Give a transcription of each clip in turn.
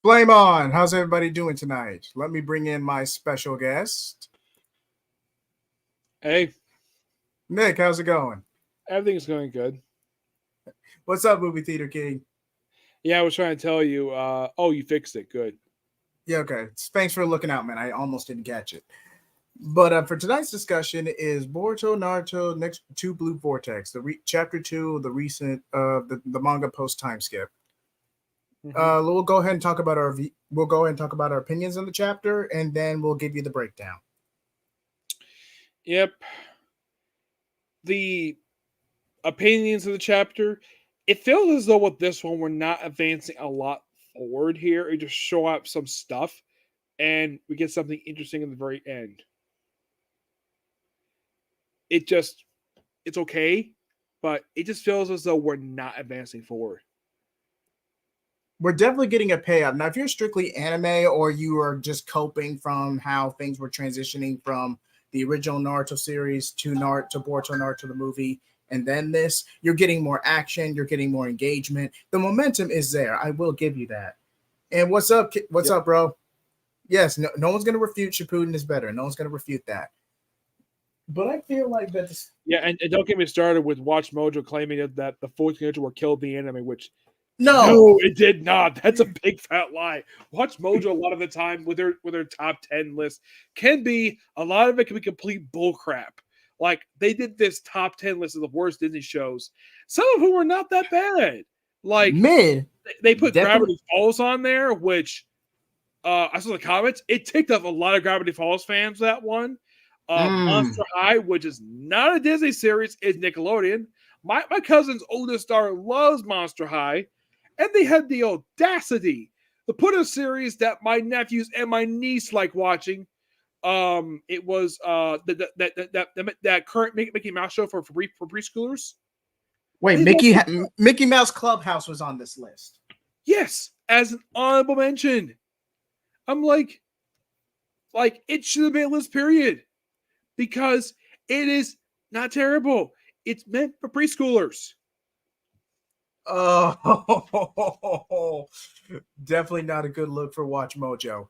Flame on! How's everybody doing tonight? Let me bring in my special guest. Hey, Nick, how's it going? everything's going good. What's up, Movie Theater King? Yeah, I was trying to tell you. Oh, you fixed it. Good. Yeah, okay. Thanks for looking out, man. I almost didn't catch it. But for tonight's discussion is Boruto Naruto Next to Blue Vortex, chapter 2 of the recent the manga post time skip. hmm We'll go ahead and talk about we'll go ahead and talk about our opinions on the chapter, and then we'll give you the breakdown. Yep. The opinions of the chapter. It feels as though with this one we're not advancing a lot forward here. We just show up some stuff, and we get something interesting in the very end. It just, it's okay, but it just feels as though we're not advancing forward. We're definitely getting a payoff. Now, if you're strictly anime or you are just coping from how things were transitioning from the original Naruto series to Boruto Naruto the movie, and then this, you're getting more action, you're getting more engagement. The momentum is there. I will give you that. And what's up? What's Yep. up, bro? Yes, no one's going to refute Shippuden is better. No one's going to refute that. But I feel like that. Yeah, and don't get me started with Watch Mojo claiming that the 14 were killed the anime, which No, no, it did not. That's a big fat lie. Watch Mojo a lot of the time with their top 10 list can be a lot of it can be complete bullcrap. Like they did this top 10 list of the worst Disney shows, some of whom are not that bad. Like mid they put definitely. Gravity Falls on there, which I saw the comments. It ticked off a lot of Gravity Falls fans. That one, Monster High, which is not a Disney series, is Nickelodeon. My cousin's oldest daughter loves Monster High, and they had the audacity to put a series that my nephews and my niece like watching. It was that current Mickey Mouse show for preschoolers. Wait, They like, Mickey Mouse Clubhouse was on this list. yes, as an honorable mention. I'm like it should have been a list period because it is not terrible. It's meant for preschoolers. Oh, definitely not a good look for Watch Mojo.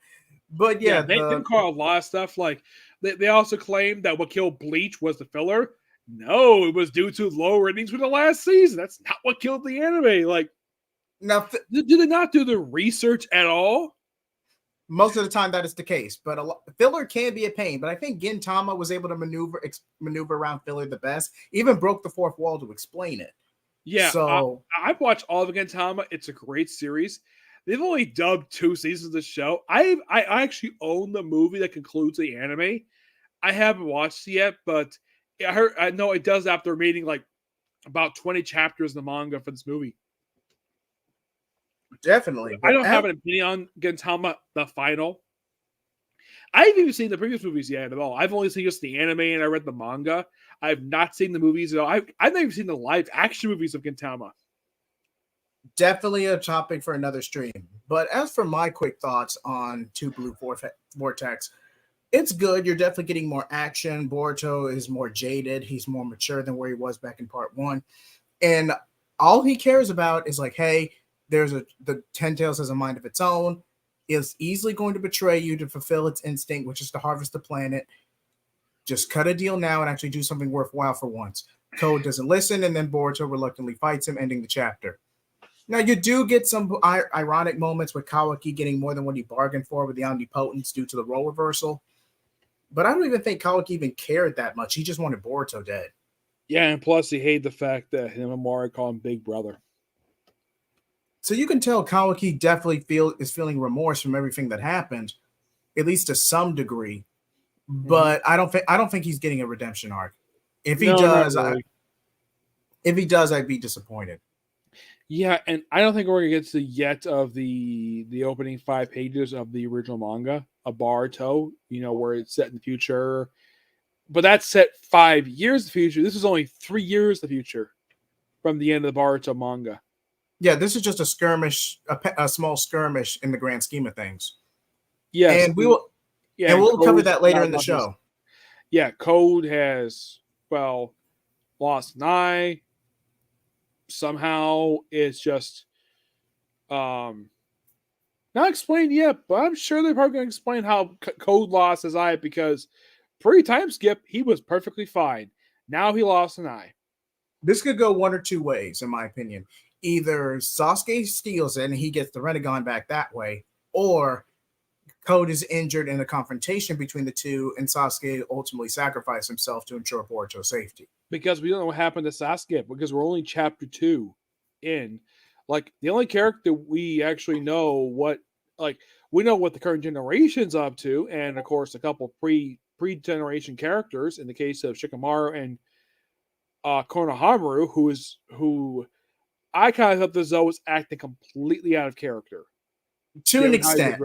But Yeah, yeah, they the call a lot of stuff like they also claimed that what killed Bleach was the filler. No, it was due to low ratings for the last season. That's not what killed the anime. Like, now do they not do the research at all? most of the time that is the case, but filler can be a pain. But I think Gintama was able to maneuver around filler the best. Even broke the fourth wall to explain it. Yeah, So I've watched all of Gintama. It's a great series. They've only dubbed 2 seasons of the show. I actually own the movie that concludes the anime. I haven't watched it yet, but I know it does after reading like about 20 chapters in the manga for this movie. definitely, I but don't have an opinion on Gintama the final. I haven't even seen the previous movies yet at all. I've only seen just the anime and I read the manga. I've not seen the movies at all. I've not even seen the live action movies of Gintama. definitely a topic for another stream. But as for my quick thoughts on Two Blue Vortex, it's good. You're definitely getting more action. Boruto is more jaded. He's more mature than where he was back in part one. And all he cares about is like, hey, the Ten Tails has a mind of its own. Is easily going to betray you to fulfill its instinct, which is to harvest the planet. Just cut a deal now and actually do something worthwhile for once. Code doesn't listen, and then Boruto reluctantly fights him, ending the chapter. Now you do get some ironic moments with Kawaki getting more than what he bargained for with the omnipotence due to the role reversal. But I don't even think Kawaki even cared that much. He just wanted Boruto dead. Yeah, and plus he hated the fact that him and Mari call him Big Brother. So you can tell Kawaki definitely is feeling remorse from everything that happened, at least to some degree. But I don't think he's getting a redemption arc. If he No, not does, really. I'd be disappointed. Yeah, and I don't think we're gonna get to yet of the opening 5 pages of the original manga, a Baruto, where it's set in the future. But that's set 5 years in the future. This is only 3 years in the future from the end of the Baruto manga. Yeah, this is just a skirmish, a small skirmish in the grand scheme of things. Yes, And we will, yeah, and and we'll cover Code's that later not in the about his. show. Yeah, Code has lost an eye. Somehow it's just Not explained yet, but I'm sure they're probably going to explain how Code lost his eye because pre-time skip, he was perfectly fine. Now he lost an eye. This could go one or two ways, in my opinion. Either Sasuke steals it and he gets the Renegon back that way, or Code is injured in a confrontation between the two, and Sasuke ultimately sacrificed himself to ensure Boruto's safety. Because we don't know what happened to Sasuke because we're only chapter 2 in. Like, the only character we actually know what, like, we know what the current generation's up to, and of course, a couple pre-generation characters in the case of Shikamaru and Konohamaru, who I kind of thought the Zoe was acting completely out of character. To an extent.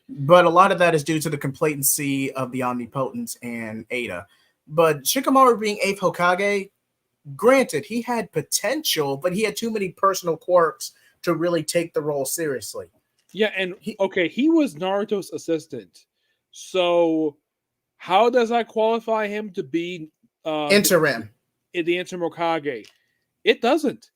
But a lot of that is due to the complacency of the Omnipotence and Ada. But Shikamaru being 8th Hokage, granted, he had potential, but he had too many personal quirks to really take the role seriously. Yeah, and he was Naruto's assistant. So how does that qualify him to be interim? In the interim Hokage? It doesn't.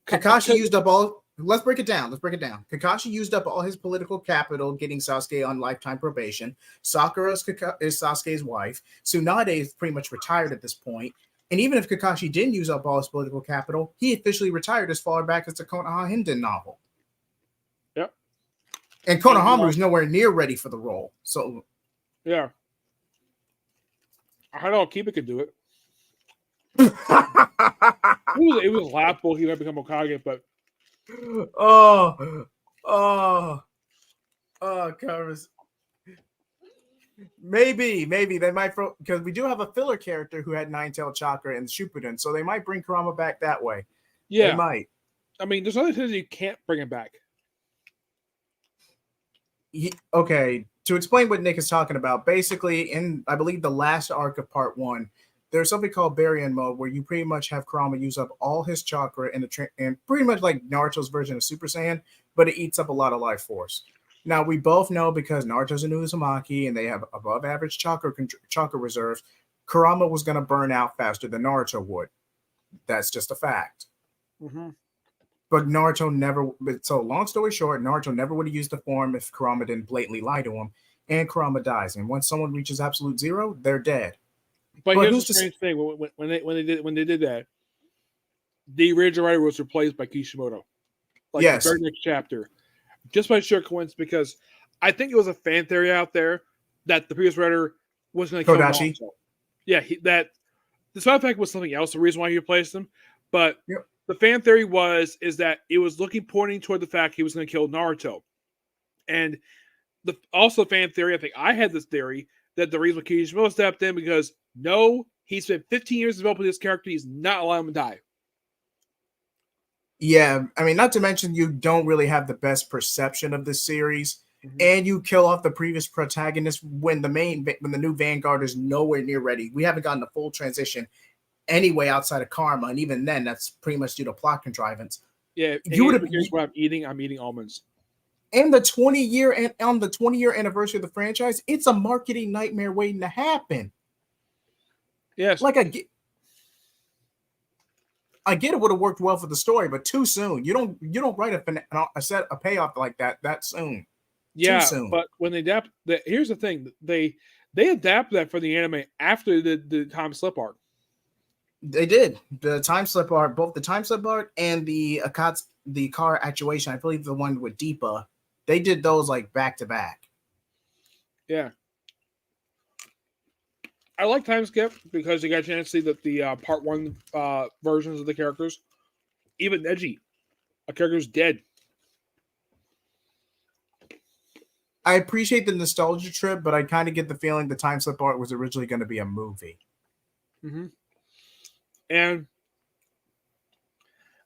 Kakashi used up all. Let's break it down. Kakashi used up all his political capital getting Sasuke on lifetime probation. Sakura is Sasuke's wife. Tsunade is pretty much retired at this point. And even if Kakashi didn't use up all his political capital, he officially retired as far back as the Konoha Hinden novel. Yep. And Konohamaru is nowhere near ready for the role. So, yeah. I don't know if Kiba could do it. It was laughable he might become Hokage, but Carlos. Maybe they might, because we do have a filler character who had 9-tailed chakra in the Shippuden, so they might bring Kurama back that way. Yeah, they might. I mean, there's other things you can't bring him back. Okay, to explain what Nick is talking about, basically, in I believe the last arc of Part 1, there's something called Baryon Mode where you pretty much have Kurama use up all his chakra and pretty much like Naruto's version of Super Saiyan, but it eats up a lot of life force. Now, we both know because Naruto's a new Uzumaki and they have above average chakra reserves, Kurama was going to burn out faster than Naruto would. That's just a fact. Mm-hmm. But Naruto never, so long story short, Naruto never would have used the form if Kurama didn't blatantly lie to him, and Kurama dies. And once someone reaches absolute zero, they're dead. But here's the strange thing: when they did that, the original writer was replaced by Kishimoto. Like yes. The very next chapter, just by sheer coincidence, because I think it was a fan theory out there that the previous writer was going to kill Naruto. Yeah, that the side effect was something else. The reason why he replaced him, but the fan theory is that it was pointing toward the fact he was going to kill Naruto, and also fan theory. I think I had this theory that the reason Kishimoto stepped in because he spent 15 years developing this character. He's not allowing him to die. Yeah, I mean, not to mention you don't really have the best perception of this series, and you kill off the previous protagonist when the new Vanguard is nowhere near ready. We haven't gotten a full transition anyway outside of Karma, and even then, that's pretty much due to plot contrivance. Yeah, if you would have guessed what I'm eating almonds. And the 20-year anniversary of the franchise, it's a marketing nightmare waiting to happen. Yes, like I get it would have worked well for the story, but too soon. You don't write a payoff like that soon. Yeah, too soon. But when they adapt, here's the thing: they adapt that for the anime after the time slip arc. They did the time slip arc, both the time slip arc and the car actuation. I believe the one with Deepa. They did those like back to back. Yeah. I like time skip because you got a chance to see that the part 1 versions of the characters. Even Neji, a character's dead. I appreciate the nostalgia trip, but I kind of get the feeling the time slip arc was originally going to be a movie. Mm-hmm. And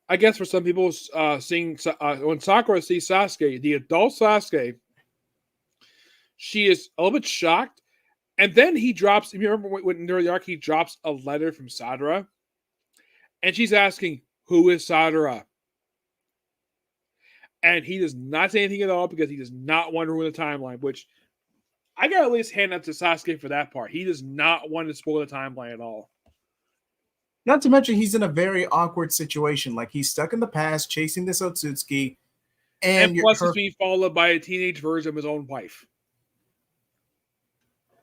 I guess for some people, seeing when Sakura sees Sasuke, the adult Sasuke, she is a little bit shocked. And then he drops, if you remember when during the arc, he drops a letter from Sadara. And she's asking, who is Sadara? And he does not say anything at all because he does not want to ruin the timeline, which I got to at least hand up to Sasuke for that part. He does not want to spoil the timeline at all. Not to mention, he's in a very awkward situation. Like, he's stuck in the past, chasing this Otosuski, And And plus, he's being followed by a teenage version of his own wife.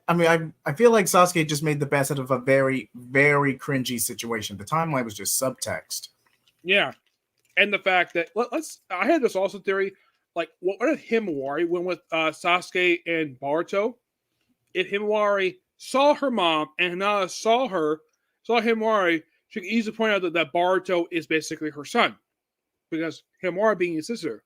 I mean, I feel like Sasuke just made the best out of a very, very cringy situation. The timeline was just subtext. Yeah. And the fact that, I had this also theory, like, what if Himawari went with Sasuke and Boruto? If Himawari saw her mom and Hinata saw Himawari, she could easily point out that Boruto is basically her son. Because Himawari being his sister.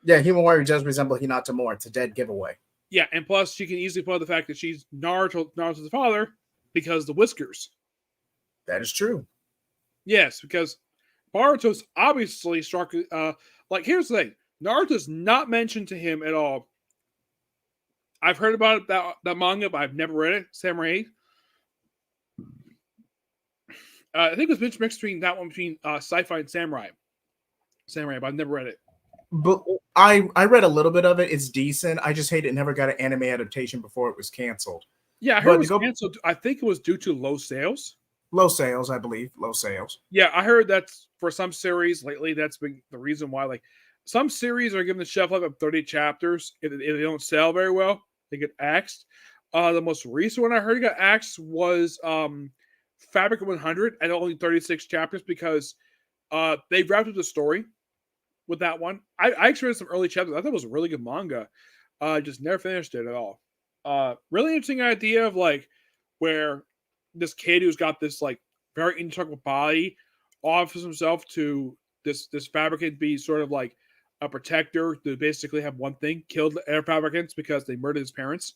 Yeah, Himawari does resemble Hinata more. It's a dead giveaway. Yeah, and plus she can easily point out the fact that she's Naruto's father because the whiskers. That is true. Yes, because Boruto's obviously struck. Like, here's the thing: Naruto's not mentioned to him at all. I've heard about that manga, but I've never read it. Samurai 8. I think it was mixed between that one between sci-fi and samurai, but I've never read it. But I read a little bit of it. It's decent. I just hate it never got an anime adaptation before it was canceled. Yeah, I heard it was canceled. I think it was due to low sales. Low sales, I believe. Low sales. Yeah, I heard that's for some series lately. That's been the reason why. Like, some series are given the shelf life of 30 chapters. If they don't sell very well, they get axed. The most recent one I heard got axed was Fabric 100 at only 36 chapters because they wrapped up the story with that one. I experienced some early chapters. I thought it was a really good manga. Just never finished it at all. Really interesting idea of like where this kid who's got this like very integral body offers himself to this fabricant be sort of like a protector to basically have one thing, kill the air fabricants because they murdered his parents.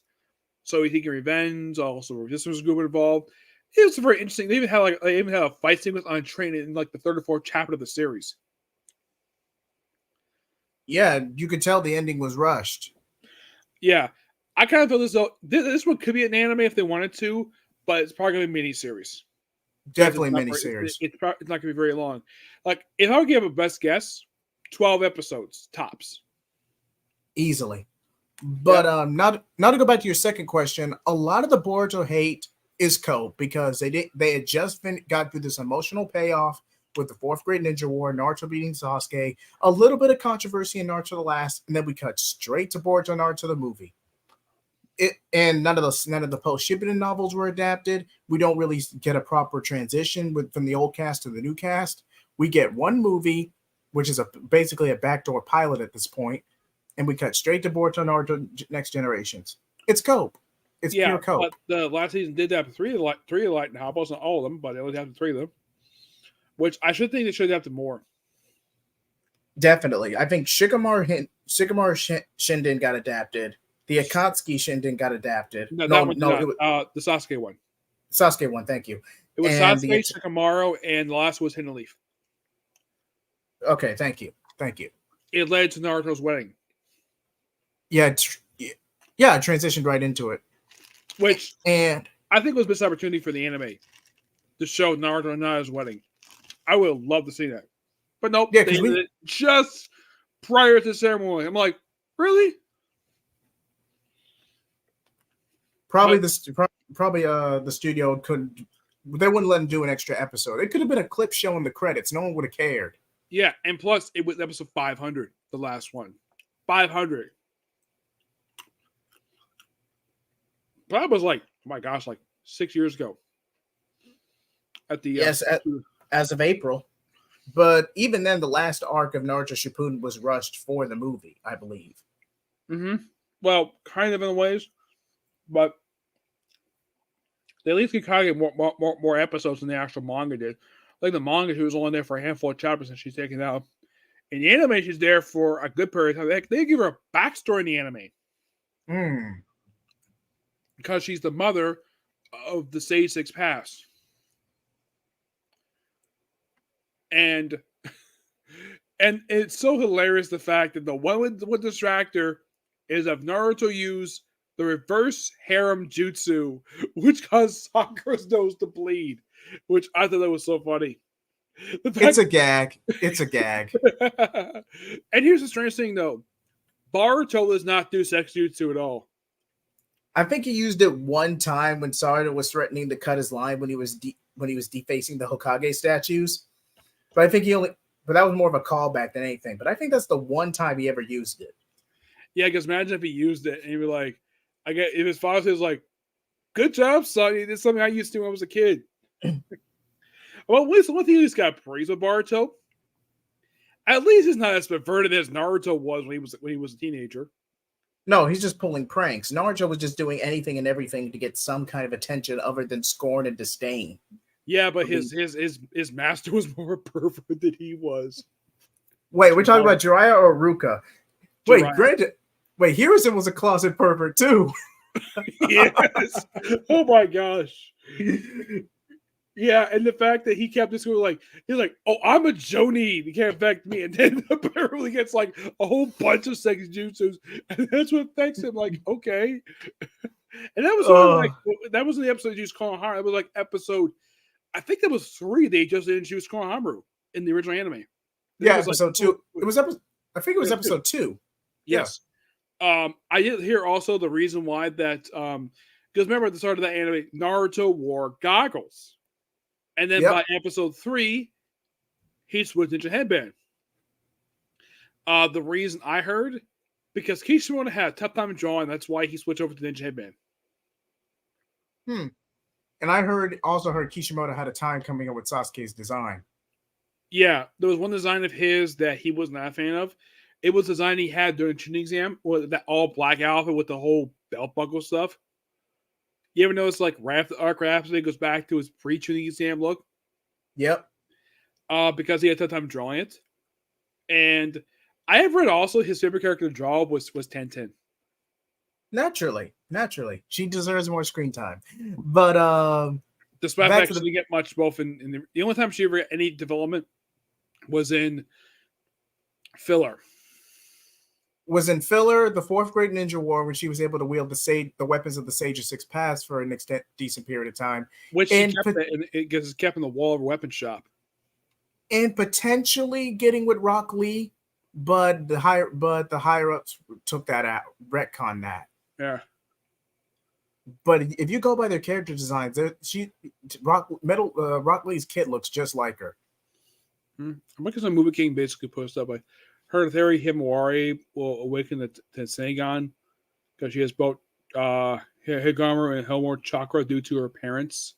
So he's taking revenge. Also, resistance group involved. It was very interesting. They even had a fight sequence on train in like the third or fourth chapter of the series. Yeah, you could tell the ending was rushed. Yeah, I kind of feel as though this one could be an anime if they wanted to, but it's probably going to be a miniseries. Definitely miniseries. It's not going to be very long. Like, if I would give a best guess, 12 episodes tops. Easily. But not to go back to your second question, a lot of the Boruto hate is Code because they had just got through this emotional payoff with the fourth grade ninja war, Naruto beating Sasuke, a little bit of controversy in Naruto the Last, and then we cut straight to Boruto Naruto the movie. And none of the post Shippuden novels were adapted. We don't really get a proper transition from the old cast to the new cast. We get one movie, which is basically a backdoor pilot at this point, and we cut straight to Boruto Naruto Next Generations. It's cope. It's pure cope. But the last season did have three light novels, not all of them, but they only have 3 of them. Which I should think they should have more. Definitely. I think Shikamaru Shinden got adapted. The Akatsuki Shinden got adapted. No, it was, the Sasuke one. Sasuke one, thank you. It was Sasuke, Shikamaru, and the last was Hidden Leaf. Okay, thank you. It led to Naruto's wedding. Yeah, it transitioned right into it. Which I think was a missed opportunity for the anime to show Naruto and Hinata's wedding. I would love to see that. But nope, they did it just prior to the ceremony. I'm like, really? Probably the studio couldn't. They wouldn't let him do an extra episode. It could have been a clip showing the credits. No one would have cared. Yeah, and plus it was episode 500, the last one. 500. That was like, oh my gosh, like 6 years ago. At the as of April. But even then, the last arc of Naruto Shippuden was rushed for the movie, I believe. Mm-hmm. Well, kind of in ways, but they at least get more episodes than the actual manga did. Like the manga, she was only there for a handful of chapters and she's taken out. In the anime, she's there for a good period of time. They give her a backstory in the anime. Because she's the mother of the Sage Six Paths. And it's so hilarious the fact that the one with distractor is of Naruto use the reverse harem jutsu, which caused Sakura's nose to bleed, which I thought that was so funny. It's a gag. It's a gag. And here's the strange thing, though. Boruto does not do sex jutsu at all. I think he used it one time when Sarada was threatening to cut his line when he was defacing the Hokage statues. But I think he but that was more of a callback than anything. But I think that's the one time he ever used it. Yeah, because imagine if he used it and he'd be like, if his father says like, "Good job, son. It's something I used to when I was a kid." Well, at least one thing he's got praise with Boruto. At least he's not as perverted as Naruto was when he was a teenager. No, he's just pulling pranks. Naruto was just doing anything and everything to get some kind of attention other than scorn and disdain. Yeah, but his master was more pervert than he was. Wait, we're talking about Jiraiya or Ruka? Wait, granted. Wait, Hiruzen was a closet pervert too. Yes. Oh my gosh. Yeah, and the fact that he kept this going he's like, "Oh, I'm a Jonin. You can't affect me," and then apparently gets like a whole bunch of sex jutsus, and that's what affects him. Like, okay, and that was that was the episode they used Konoha. It was like episode, I think that was 3. They just introduced Konoha in the original anime. Yeah, episode 2. It was episode. I think it was episode 2. Yes. Yeah. I did hear also the reason why that because remember at the start of that anime, Naruto wore goggles. And then by episode 3, he switched into headband. The reason I heard, because Kishimoto had a tough time drawing, that's why he switched over to Ninja Headband. And I also heard Kishimoto had a time coming up with Sasuke's design. Yeah, there was one design of his that he was not a fan of. It was the design he had during the Chunin exam, with that all black outfit with the whole belt buckle stuff. You ever notice like Arc Rhapsody goes back to his pre-Chunin exam look? Yep. Because he had a tough time drawing it. And I have read also his favorite character to draw was Tenten. Naturally. She deserves more screen time. But despite the fact she didn't get much both in the only time she ever got any development was in filler. The 4th Great Ninja War, when she was able to wield the weapons of the Sage of Six Paths for an decent period of time. Which it gets kept in the wall of a weapon shop. And potentially getting with Rock Lee, but the higher ups took that out, retcon that. Yeah. But if you go by their character designs, Rock Lee's kit looks just like her. I'm looking at some Movie King basically posted up. I heard theory Himawari will awaken the Tensengan because she has both Higamu and Helmor chakra due to her parents.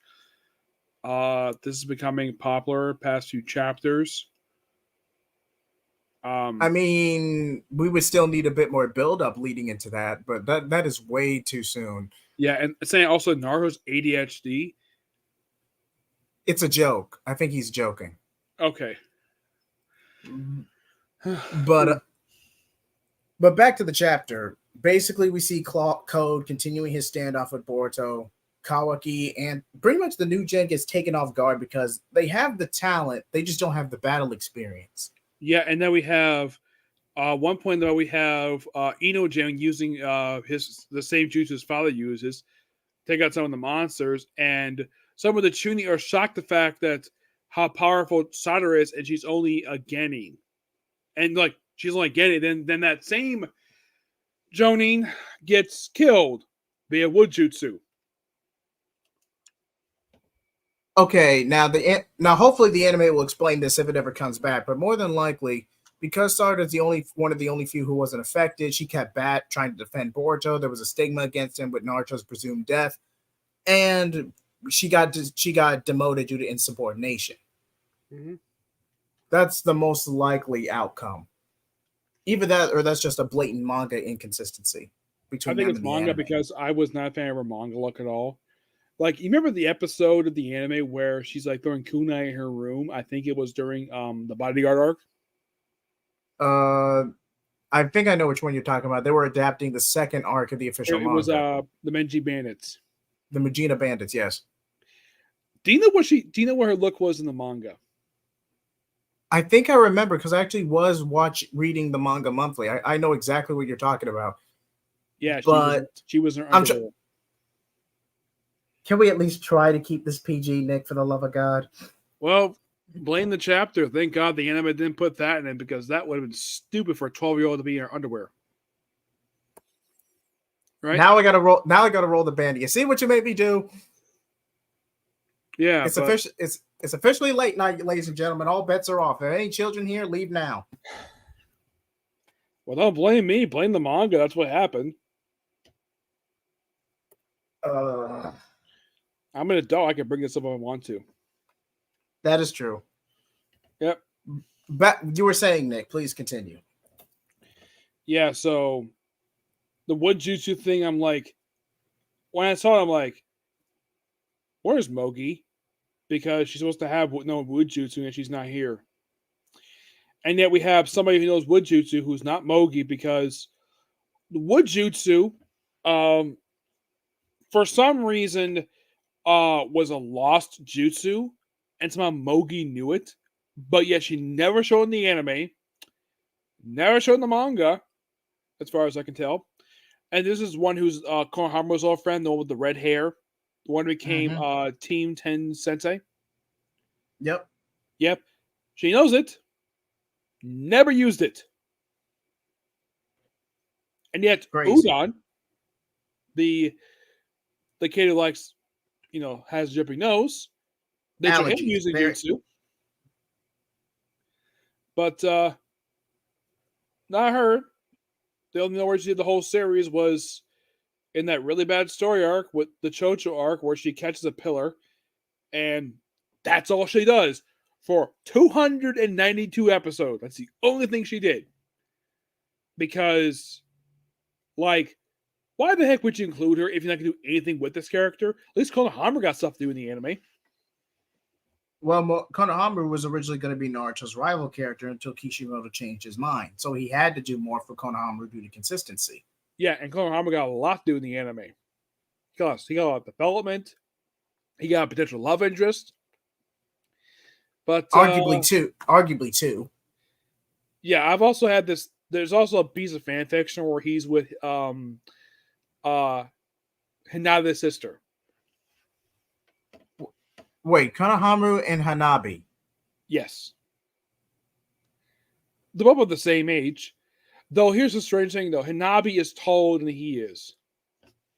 This is becoming popular past few chapters. I mean, we would still need a bit more build-up leading into that, but that is way too soon. Yeah, and saying also Naruto's ADHD. It's a joke. I think he's joking. Okay. But back to the chapter. Basically, we see Code continuing his standoff with Boruto. Kawaki and pretty much the new gen gets taken off guard because they have the talent, they just don't have the battle experience. Yeah, and then we have one point though we have Ino-Gen using the same jutsu his father uses, take out some of the monsters, and some of the Chunin are shocked the fact that how powerful Sadara is, and she's only a Genin. And like she's only Genin, then that same Jonin gets killed via wood jutsu. Okay, now hopefully the anime will explain this if it ever comes back, but more than likely, because Sarda's one of the only few who wasn't affected, she kept trying to defend Boruto. There was a stigma against him with Naruto's presumed death, and she got demoted due to insubordination. Mm-hmm. That's the most likely outcome. Either that, or that's just a blatant manga inconsistency between. I think it's manga because I was not a fan of her manga look at all. Like, you remember the episode of the anime where she's like throwing kunai in her room? I think it was during the Bodyguard arc. I think I know which one you're talking about. They were adapting the second arc of the official manga. It was the Menji Bandits. The Majina Bandits, yes. Do you know what her look was in the manga? I think I remember because I actually was reading the manga monthly. I know exactly what you're talking about. Yeah, but she was in her underwear. Can we at least try to keep this PG, Nick, for the love of God? Well, blame the chapter. Thank God the anime didn't put that in it because that would have been stupid for a 12-year-old to be in her underwear. Right? Now I gotta roll the band. You see what you made me do? Yeah. It's It's officially late night, ladies and gentlemen. All bets are off. If there ain't children here, leave now. Well, don't blame me. Blame the manga. That's what happened. I'm an adult. I can bring this up if I want to. That is true. Yep. But you were saying, Nick, please continue. Yeah, so the wood jutsu thing, I'm like, when I saw it, I'm like, where's Mogi? Because she's supposed to have no wood jutsu and she's not here. And yet we have somebody who knows wood jutsu who's not Mogi, because the wood jutsu, for some reason, was a lost jutsu, and somehow Mogi knew it, but yet she never showed in the anime, never showed in the manga, as far as I can tell. And this is one who's Konohama's old friend, the one with the red hair, the one who became Team 10 Sensei. Yep. Yep. She knows it, never used it. And yet, Crazy. Udon, the kid who likes, has a dripping nose, they show him using jutsu. But not her. The only way she did the whole series was in that really bad story arc with the Chocho arc, where she catches a pillar, and that's all she does for 292 episodes. That's the only thing she did. Because, like, why the heck would you include her if you're not going to do anything with this character? At least Konohama got stuff to do in the anime. Well, Konohama was originally going to be Naruto's rival character until Kishimoto changed his mind. So he had to do more for Konohama due to consistency. Yeah, and Konohama got a lot to do in the anime. He got a lot of development. He got a potential love interest. But arguably two. Yeah, I've also had this. There's also a piece of fan fiction where he's with Hinata's sister. Wait, Konohamaru and Hanabi. Yes. They're both the same age. Though here's the strange thing, though. Hanabi is taller than he is.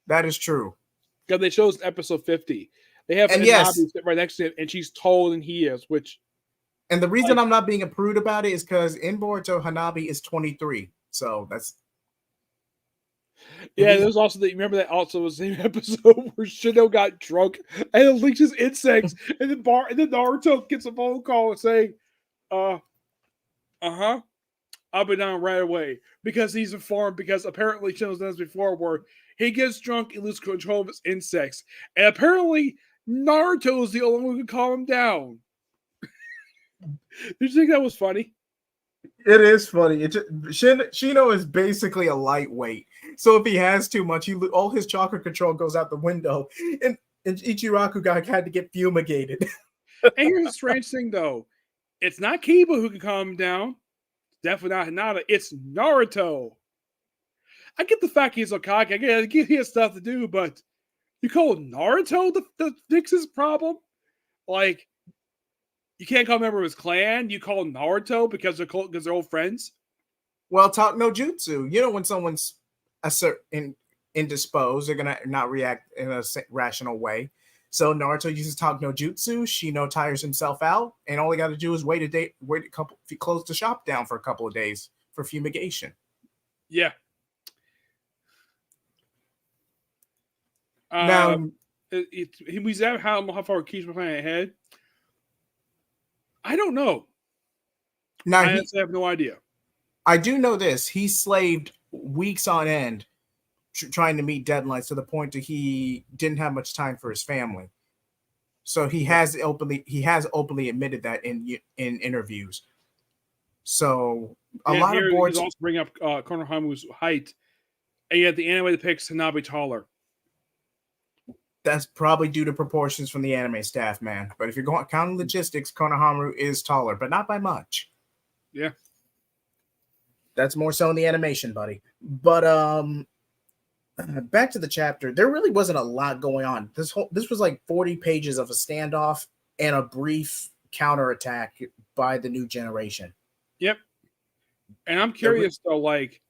That is true. Because they chose episode 50. They have Hanabi sit right next to him, and she's taller than he is, which... And the reason I'm not being a prude about it is because in Boruto, Hanabi is 23. So that's... Yeah, there's also remember that also was the same episode where Shindo got drunk and unleashes insects, and then Naruto gets a phone call saying, I'll be down right away, because he's informed, because apparently Shindo's done this before, where he gets drunk and loses control of his insects, and apparently Naruto is the only one who can calm him down. Did you think that was funny? It is funny. Shino is basically a lightweight. So if he has too much, all his chakra control goes out the window. And Ichiraku got had to get fumigated. And here's the strange thing, though. It's not Kiba who can calm him down. Definitely not Hinata. It's Naruto. I get the fact he's Okage. I get he has stuff to do, but you call Naruto to fix his problem? Like, you can't call a member of his clan. You call Naruto because they're old friends. Well, talk no jutsu. You know, when someone's indisposed, they're gonna not react in a rational way. So Naruto uses talk no jutsu. Shino tires himself out, and all he got to do is close the shop down for a couple of days for fumigation. Yeah. Now, he's at how far Kishimoto planning ahead. I don't know. Now I have no idea. I do know this. He slaved weeks on end trying to meet deadlines to the point that he didn't have much time for his family. So he has openly admitted that in interviews. So a lot of boards also bring up Konohama's height, and yet the anime depicts Hanabi taller. That's probably due to proportions from the anime staff, man. But if you're going counting logistics, Konohamaru is taller, but not by much. Yeah. That's more so in the animation, buddy. But back to the chapter. There really wasn't a lot going on. This was like 40 pages of a standoff and a brief counterattack by the new generation. Yep. And I'm curious though, like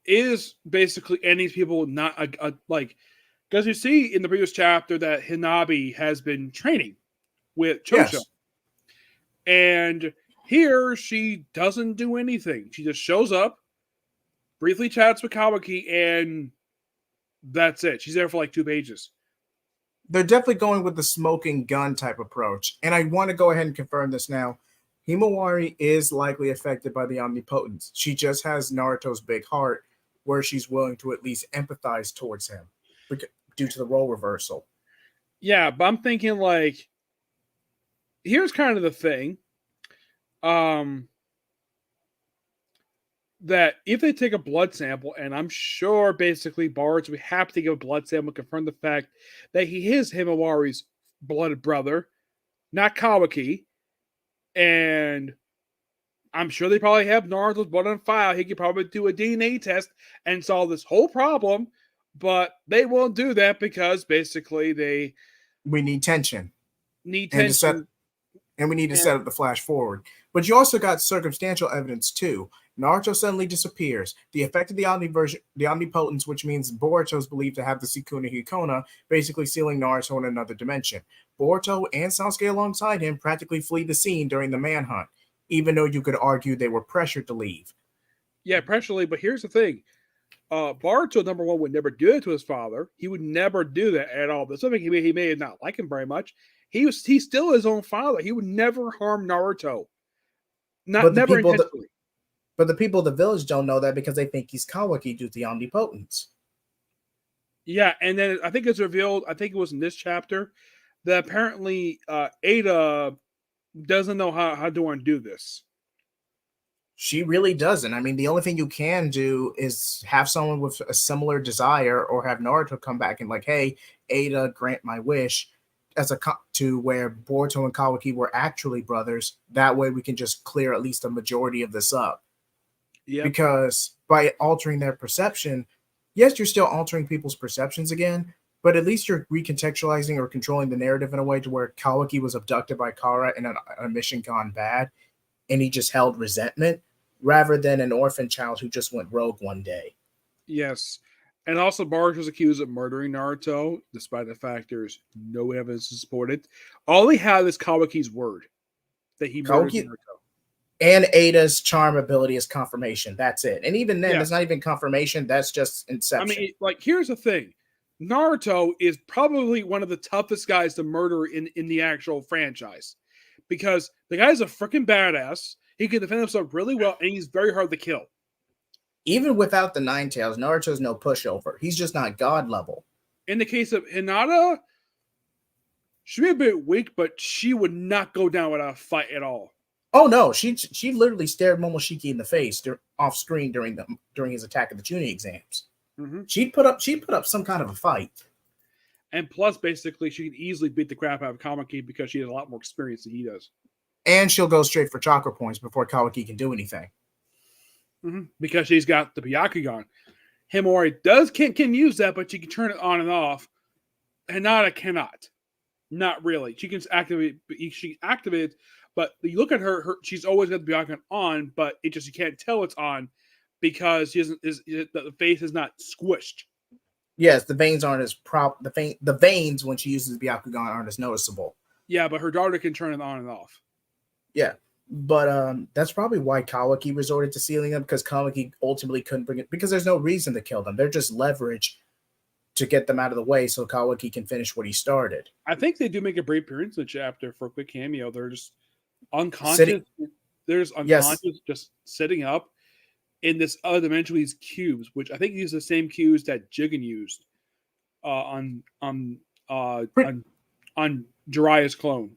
is basically any people not like Because you see in the previous chapter that Hinabi has been training with Chocho. Yes. And here she doesn't do anything. She just shows up, briefly chats with Kawaki, and that's it. She's there for like 2 pages. They're definitely going with the smoking gun type approach. And I want to go ahead and confirm this now. Himawari is likely affected by the omnipotence. She just has Naruto's big heart where she's willing to at least empathize towards him due to the role reversal. Yeah, but I'm thinking like, here's kind of the thing. That if they take a blood sample, and I'm sure basically Boruto would have to give a blood sample to confirm the fact that he is Himawari's blood brother, not Kawaki, and I'm sure they probably have Naruto's blood on file. He could probably do a DNA test and solve this whole problem, but they won't do that because basically we need tension. Need tension. And we need to set up the flash forward. But you also got circumstantial evidence too. Naruto suddenly disappears. The effect of the omnipotence, which means Boruto is believed to have the Sukuna Hikona, basically sealing Naruto in another dimension. Boruto and Sasuke alongside him practically flee the scene during the manhunt, even though you could argue they were pressured to leave. Yeah, pressured, but here's the thing. Boruto, number one, would never do it to his father. He would never do that at all. There's something he may not like him very much. He's still his own father. He would never harm Naruto. Never intentionally. But the people of the village don't know that because they think he's Kawaki due to the omnipotence. Yeah, and then I think it's revealed, I think it was in this chapter, that apparently Ada doesn't know how to undo this. She really doesn't. I mean, the only thing you can do is have someone with a similar desire or have Naruto come back and like, hey, Ada, grant my wish. To where Boruto and Kawaki were actually brothers. That way we can just clear at least a majority of this up. Yeah. Because by altering their perception, yes, you're still altering people's perceptions again, but at least you're recontextualizing or controlling the narrative in a way to where Kawaki was abducted by Kara in a mission gone bad, and he just held resentment, rather than an orphan child who just went rogue one day. Yes. And also, Boruto was accused of murdering Naruto, despite the fact there's no evidence to support it. All they have is Kawaki's word that he murdered Naruto. And Ada's charm ability is confirmation. That's it. And even then, That's not even confirmation. That's just inception. I mean, like, here's the thing. Naruto is probably one of the toughest guys to murder in the actual franchise. Because the guy's a freaking badass. He can defend himself really well, and he's very hard to kill. Even without the Nine Tails, Naruto's no pushover. He's just not God level. In the case of Hinata, she'd be a bit weak, but she would not go down without a fight at all. Oh no, she literally stared Momoshiki in the face off screen during his attack of the Chunin exams. Mm-hmm. She'd put up some kind of a fight. And plus, basically, she can easily beat the crap out of Kawaki because she has a lot more experience than he does. And she'll go straight for chakra points before Kawaki can do anything. Mm-hmm. Because she's got the Byakugan. Himawari can use that, but she can turn it on and off. Hinata cannot. Not really. She can activate it, but you look at her she's always got the Byakugan on, but you can't tell it's on because the face is not squished. Yes, the veins aren't as the veins when she uses Byakugan aren't as noticeable. Yeah, but her daughter can turn it on and off. Yeah. But that's probably why Kawaki resorted to sealing them, because Kawaki ultimately couldn't bring it, because there's no reason to kill them. They're just leverage to get them out of the way so Kawaki can finish what he started. I think they do make a brief appearance in the chapter for a quick cameo. They're just unconscious. Just sitting up in this other dimension with these cubes, which I think use the same cubes that Jigen used on Jiraiya's clone.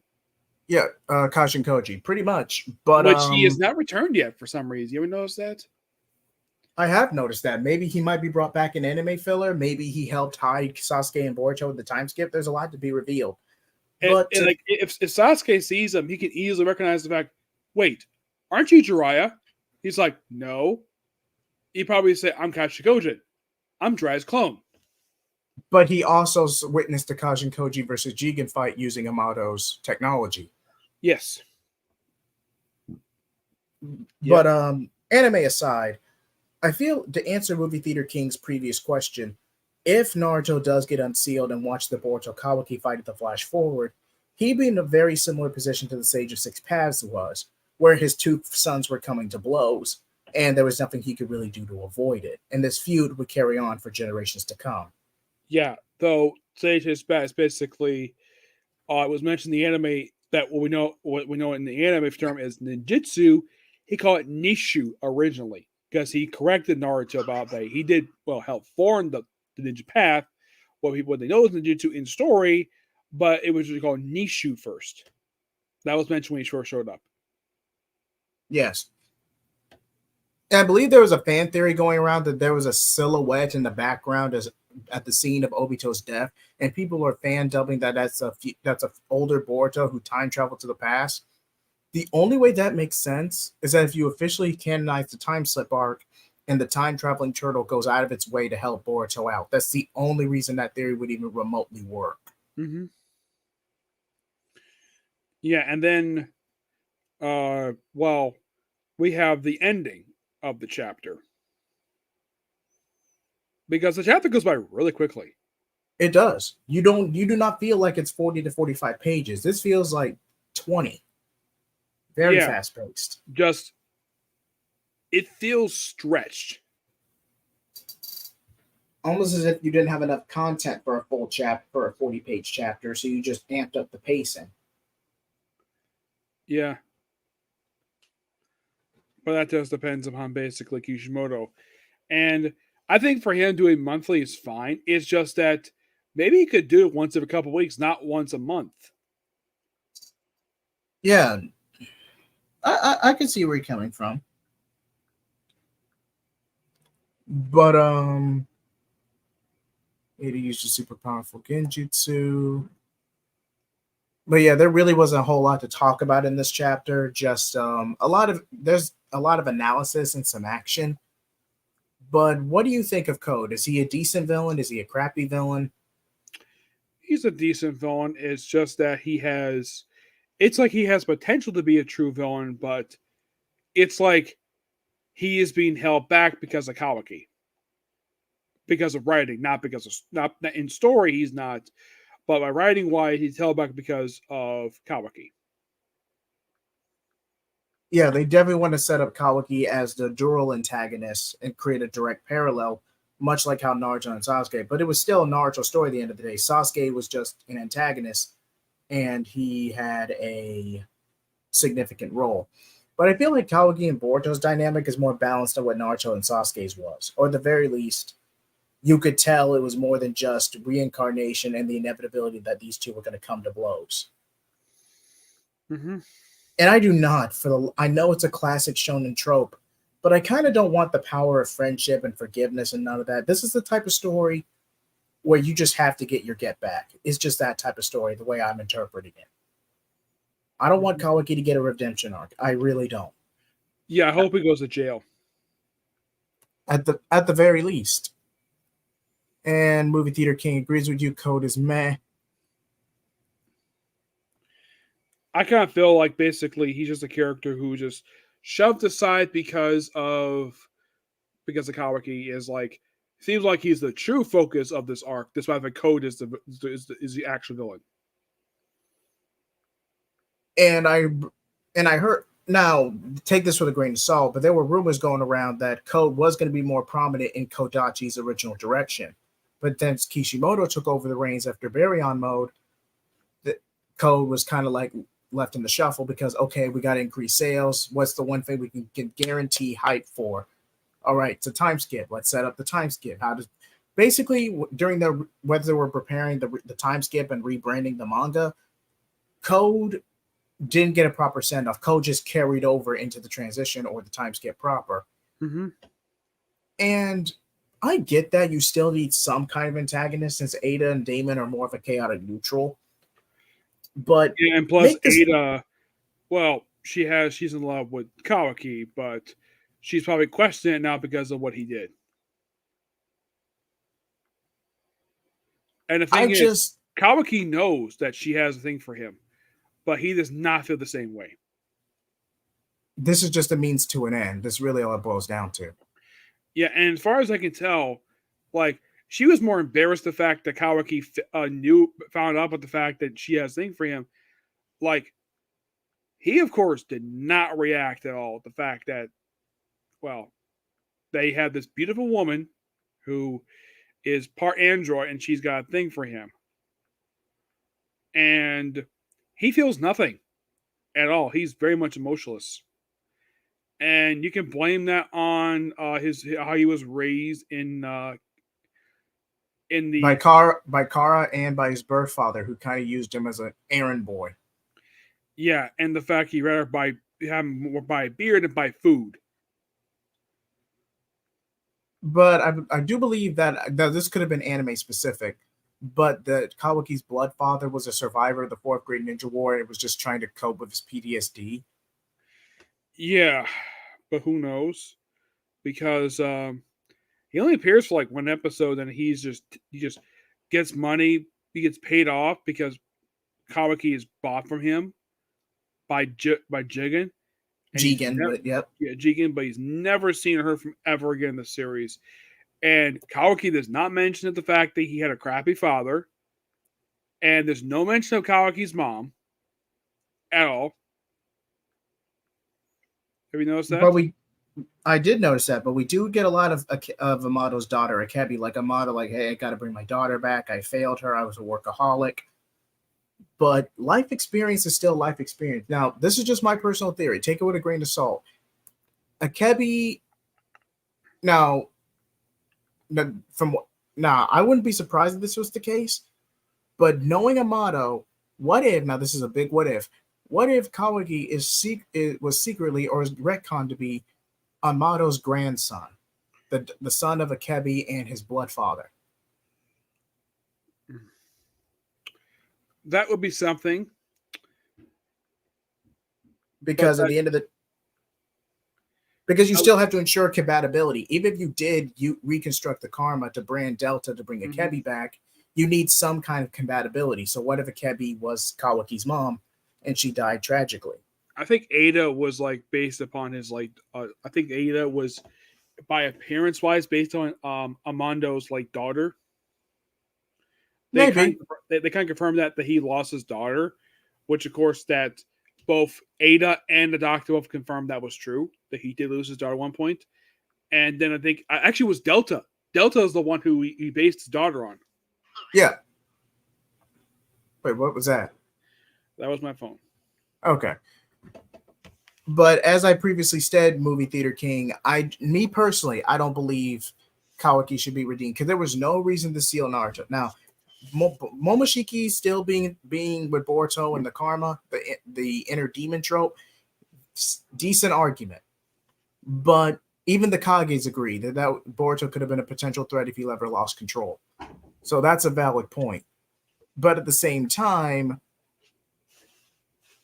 Yeah, Kashin Koji, pretty much. But which he has not returned yet for some reason. You ever notice that? I have noticed that. Maybe he might be brought back in anime filler. Maybe he helped hide Sasuke and Boruto with the time skip. There's a lot to be revealed. But like, if Sasuke sees him, he can easily recognize the fact, wait, aren't you Jiraiya? He's like, no. He'd probably say, I'm Kashikogen. I'm Jiraiya's clone. But he also witnessed the Kashin Koji versus Jigen fight using Amato's technology. Yes. But anime aside, I feel, to answer Movie Theater King's previous question, if Naruto does get unsealed and watch the Boruto Kawaki fight at the Flash Forward, he'd be in a very similar position to the Sage of Six Paths was, where his two sons were coming to blows, and there was nothing he could really do to avoid it. And this feud would carry on for generations to come. Yeah, though Sage is basically it was mentioned in the anime that what we know in the anime term as ninjutsu. He called it nishu originally because he corrected Naruto about that. He did help form the ninja path, what they know is ninjutsu in story, but it was really called nishu first. That was mentioned when he first showed up. Yes. And I believe there was a fan theory going around that there was a silhouette in the background as at the scene of Obito's death, and people are fan dubbing that that's a older Boruto who time traveled to the past. The only way that makes sense is that if you officially canonize the time slip arc and the time traveling turtle goes out of its way to help Boruto out. That's the only reason that theory would even remotely work. Mm-hmm. Yeah, and then, we have the ending of the chapter because the chapter goes by really quickly. It does. You do not feel like it's 40 to 45 pages. This feels like 20. Very fast paced. Just it feels stretched. Almost as if you didn't have enough content for a full chapter for a 40-page chapter, so you just amped up the pacing. Yeah. But that just depends upon basically Kishimoto. And I think for him doing monthly is fine. It's just that maybe he could do it once every couple of weeks, not once a month. Yeah. I can see where you're coming from. But Ada used a super powerful genjutsu. But yeah, there really wasn't a whole lot to talk about in this chapter. Just there's a lot of analysis and some action. But what do you think of Code? Is he a decent villain? Is he a crappy villain? He's a decent villain. It's just that it's like he has potential to be a true villain, but it's like he is being held back because of Kawaki. Because of writing, not because of not in story, he's not. But by writing wise, he's held back because of Kawaki. Yeah, they definitely want to set up Kawaki as the dual antagonist and create a direct parallel, much like how Naruto and Sasuke. But it was still a Naruto story at the end of the day. Sasuke was just an antagonist, and he had a significant role. But I feel like Kawaki and Boruto's dynamic is more balanced than what Naruto and Sasuke's was. Or at the very least, you could tell it was more than just reincarnation and the inevitability that these two were going to come to blows. Mm-hmm. And I do not. I know it's a classic shonen trope, but I kind of don't want the power of friendship and forgiveness and none of that. This is the type of story where you just have to get your get back. It's just that type of story, the way I'm interpreting it. I don't want Kawaki to get a redemption arc. I really don't. Yeah, I hope he goes to jail. At the very least. And Movie Theater King agrees with you. Code is meh. I kind of feel like basically he's just a character who just shoved aside because of Kawaki is like seems like he's the true focus of this arc, despite the Code is the actual villain. And I heard, now take this with a grain of salt, but there were rumors going around that Code was going to be more prominent in Kodachi's original direction. But then Kishimoto took over the reins after Baryon mode, the Code was kind of like left in the shuffle because, okay, we got to increase sales. What's the one thing we can guarantee hype for? All right, it's a time skip. Let's set up the time skip. How does basically during the whether they were preparing the time skip and rebranding the manga, Code didn't get a proper send off. Code just carried over into the transition or the time skip proper. Mm-hmm. And I get that you still need some kind of antagonist since Ada and Damon are more of a chaotic neutral. But yeah, and plus Ada, well, she's in love with Kawaki, but she's probably questioning it now because of what he did. And the thing is, Kawaki knows that she has a thing for him, but he does not feel the same way. This is just a means to an end. That's really all it boils down to. Yeah, and as far as I can tell, like she was more embarrassed the fact that Kawaki found out about the fact that she has a thing for him. Like, he, of course, did not react at all. The fact that, well, they have this beautiful woman who is part android and she's got a thing for him. And he feels nothing at all. He's very much emotionless. And you can blame that on his how he was raised in the by Kara and by his birth father, who kind of used him as an errand boy. Yeah, and the fact he rather have more buy beer than buy food. But I do believe that this could have been anime specific, but that Kawaki's blood father was a survivor of the fourth grade ninja war and was just trying to cope with his PTSD. Yeah, but who knows? Because he only appears for like one episode, and he just gets money. He gets paid off because Kawaki is bought from him by Jigen. But yep. Yeah, Jigen, but he's never seen or heard from ever again in the series. And Kawaki does not mention the fact that he had a crappy father. And there's no mention of Kawaki's mom at all. Have you noticed that? But I did notice that, but we do get a lot of Amato's daughter, Akebi, like Amato, like, hey, I got to bring my daughter back. I failed her. I was a workaholic. But life experience is still life experience. Now, this is just my personal theory. Take it with a grain of salt. Akebi, I wouldn't be surprised if this was the case. But knowing Amato, what if, now this is a big what if Kawaki was secretly or is retconned to be Amato's grandson, the son of Akebi and his blood father? That would be something. Because at the end of because you still have to ensure compatibility. Even if you reconstruct the karma to brand Delta to bring Akebi back, you need some kind of compatibility. So what if Akebi was Kawaki's mom and she died tragically? I think Ada was like based upon his like. I think Ada was by appearance wise based on Amando's like daughter. They kind of confirmed that he lost his daughter, which of course that both Ada and the doctor both confirmed that was true, that he did lose his daughter at one point. And then I think actually it was Delta. Delta is the one who he based his daughter on. Yeah. Wait, what was that? That was my phone. Okay. But as I previously said, Movie Theater King, me personally, I don't believe Kawaki should be redeemed because there was no reason to seal Naruto. Now, Momoshiki still being with Boruto and the karma, the inner demon trope, decent argument. But even the Kages agree that Boruto could have been a potential threat if he ever lost control. So that's a valid point. But at the same time,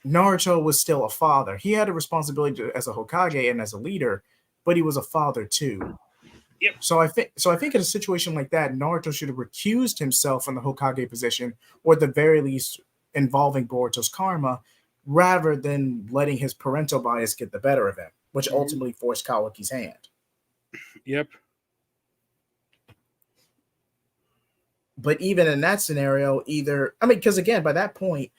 Naruto was still a father. He had a responsibility as a Hokage and as a leader, but he was a father too. Yep. So I think in a situation like that, Naruto should have recused himself from the Hokage position, or at the very least involving Boruto's karma, rather than letting his parental bias get the better of him, which ultimately forced Kawaki's hand. Yep. But even in that scenario, because again, by that point,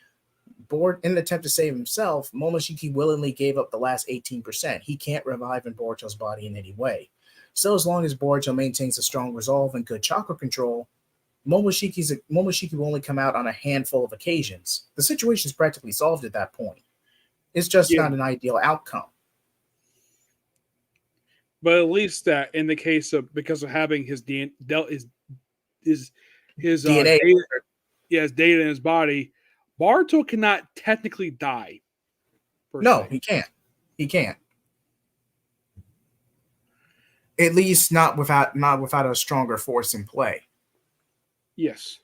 in an attempt to save himself, Momoshiki willingly gave up the last 18%. He can't revive in Boruto's body in any way. So as long as Boruto maintains a strong resolve and good chakra control, Momoshiki will only come out on a handful of occasions. The situation is practically solved at that point. It's just not an ideal outcome. But at least that in the case of because of having his DNA, his DNA, his data in his body, Boruto cannot technically die. No, he can't. He can't. At least not without a stronger force in play. Yes.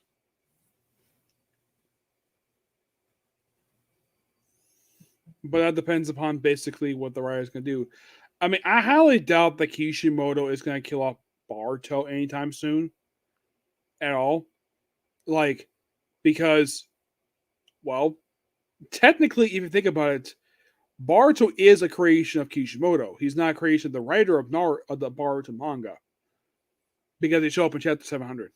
But that depends upon basically what the writer's going to do. I mean, I highly doubt that Kishimoto is going to kill off Boruto anytime soon. At all. Like, because, well, technically, if you think about it, Boruto is a creation of Kishimoto. He's not a creation of the writer of the Boruto manga. because they show up in chapter 700.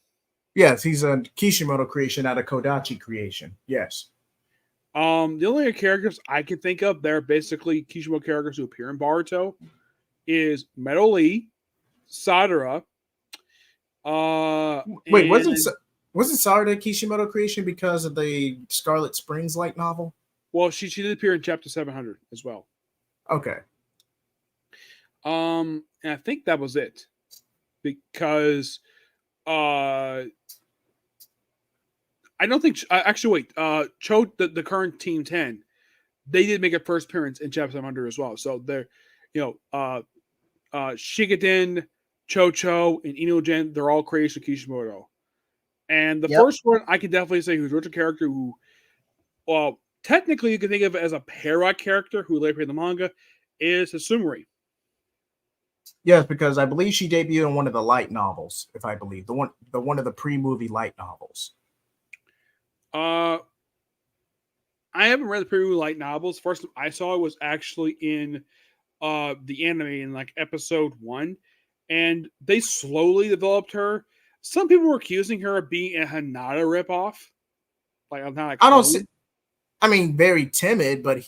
Yes, he's a Kishimoto creation, not a Kodachi creation. Yes. The only characters I can think of that are basically Kishimoto characters who appear in Boruto is Metal Lee, Sadara, Wait, and wasn't Sarada Kishimoto creation because of the Scarlet Springs light novel? well, she did appear in chapter 700 as well. Okay. And I think that was it because I don't think actually wait, Cho the current Team 10, they did make a first appearance in chapter 700 as well. So they're Shigaden, Cho, and Inogen, they're all creation of Kishimoto. And the first one I can definitely say who's a character who, well, technically you can think of it as a para character who later in the manga is Hasumari. Yes, because I believe she debuted in one of the light novels, if I believe. The one of the pre-movie light novels. I haven't read the pre-movie light novels. First time I saw it was actually in the anime in like episode 1, and they slowly developed her. Some people were accusing her of being a Hinata ripoff. Like I don't see. I mean, very timid, but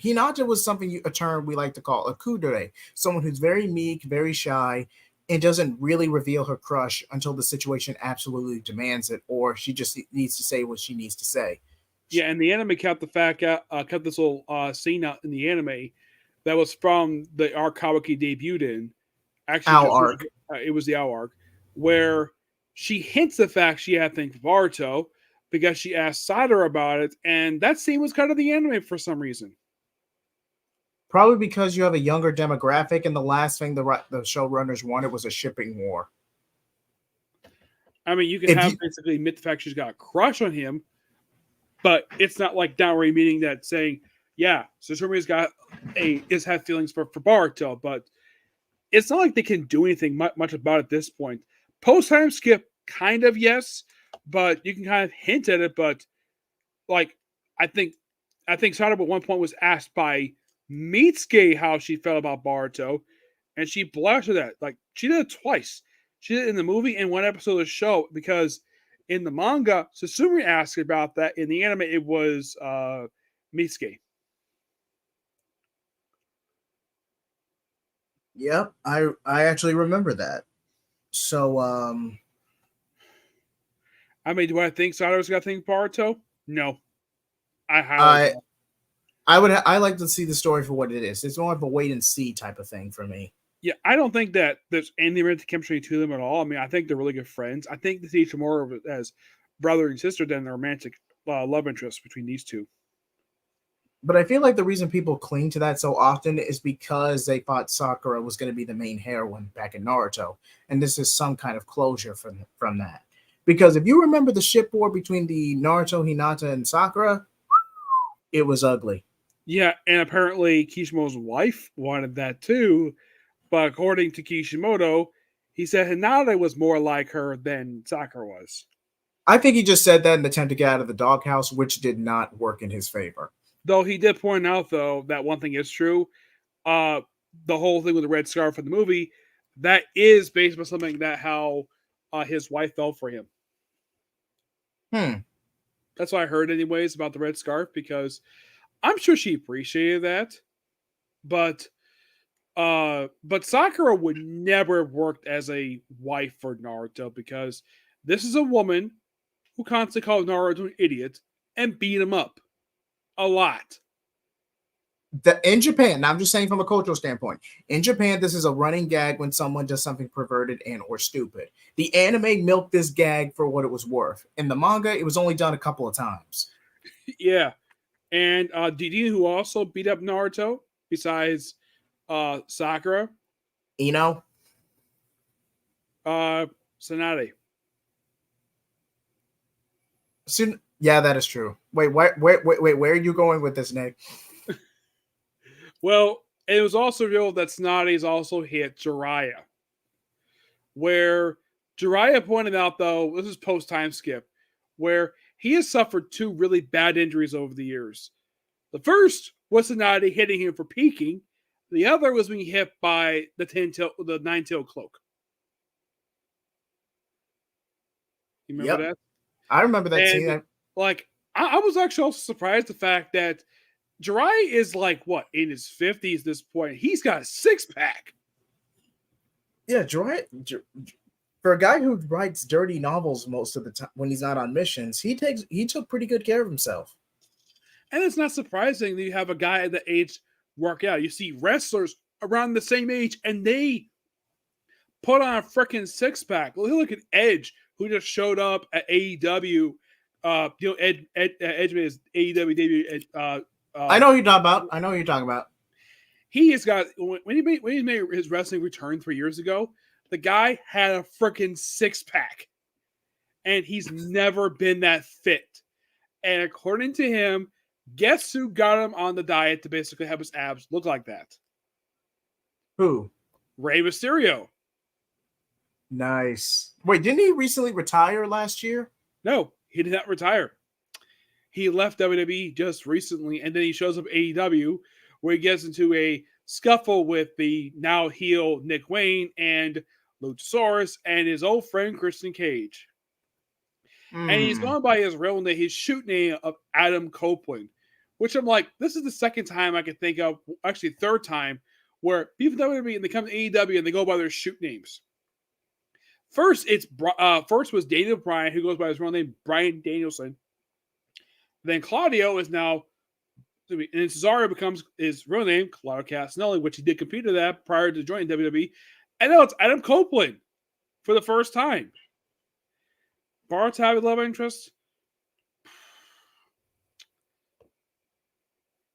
Hinata was a term we like to call a kudere, someone who's very meek, very shy, and doesn't really reveal her crush until the situation absolutely demands it, or she just needs to say what she needs to say. Yeah, and the anime kept kept this little scene out in the anime that was from the arc Kawaki debuted in. Actually, arc. It was the Owl arc, where she hints the fact she had things for Boruto because she asked Sadara about it, and that scene was cut of the anime for some reason. Probably because you have a younger demographic, and the last thing the showrunners wanted was a shipping war. I mean, you can basically admit the fact she's got a crush on him, but it's not like downright meaning that saying, yeah, Susumi's had feelings for Boruto, but it's not like they can do anything much about it at this point. Post time skip, kind of yes, but you can kind of hint at it. But like, I think Sadara at one point was asked by Mitsuki how she felt about Boruto, and she blushed at that. Like she did it twice. She did it in the movie and one episode of the show because in the manga, Susumi asked about that. In the anime, it was Mitsuki. Yep, I actually remember that. So, I mean, do I think Sadara's got to think Boruto? No, I like to see the story for what it is. It's more of a wait and see type of thing for me. Yeah, I don't think that there's any romantic chemistry to them at all. I mean, I think they're really good friends. I think they see each more of it as brother and sister than the romantic love interest between these two. But I feel like the reason people cling to that so often is because they thought Sakura was going to be the main heroine back in Naruto, and this is some kind of closure from that. Because if you remember the ship war between the Naruto, Hinata, and Sakura, it was ugly. Yeah, and apparently Kishimoto's wife wanted that too, but according to Kishimoto, he said Hinata was more like her than Sakura was. I think he just said that in an attempt to get out of the doghouse, which did not work in his favor. Though he did point out, though, that one thing is true. The whole thing with the red scarf in the movie, that is based on something that how his wife felt for him. That's what I heard anyways about the red scarf, because I'm sure she appreciated that. But Sakura would never have worked as a wife for Naruto, because this is a woman who constantly called Naruto an idiot and beat him up a lot. In Japan, now I'm just saying from a cultural standpoint, in Japan, this is a running gag when someone does something perverted and or stupid. The anime milked this gag for what it was worth. In the manga, it was only done a couple of times. Yeah. And do you know who also beat up Naruto besides Sakura? Ino? Tsunade. Yeah, that is true. Wait, where are you going with this, Nick? Well, it was also revealed that Tsunade's also hit Jiraiya. Where Jiraiya pointed out, though, this is post-time skip, where he has suffered two really bad injuries over the years. The first was Tsunade hitting him for peeking. The other was being hit by the nine-tailed cloak. You remember Yep, that? I remember that And scene. like, I was actually also surprised the fact that Jiraiya is like what in his 50s at this point. He's got a 6-pack. Yeah, for a guy who writes dirty novels most of the time when he's not on missions, he took pretty good care of himself. And it's not surprising that you have a guy at the age work out. You see wrestlers around the same age and they put on a freaking 6-pack. Look at Edge, who just showed up at AEW. Edge made his AEW debut. I know who you're talking about. I know who you're talking about. He has got when he made his wrestling return 3 years ago. The guy had a freaking 6-pack, and he's never been that fit. And according to him, guess who got him on the diet to basically have his abs look like that? Who? Rey Mysterio. Nice. Wait, didn't he recently retire last year? No, he did not retire. He left WWE just recently, and then he shows up at AEW, where he gets into a scuffle with the now heel Nick Wayne and Luchasaurus and his old friend Christian Cage. And he's going by his real name, his shoot name of Adam Copeland, which I'm like, this is the second time I can think of, actually third time, where people WWE and they come to AEW and they go by their shoot names. First, first was Daniel Bryan, who goes by his real name, Bryan Danielson. Then Claudio is now, and Cesaro becomes his real name, Claudio Castagnoli, which he did compete at that prior to joining WWE. And now it's Adam Copeland for the first time. Bart's have a love interest.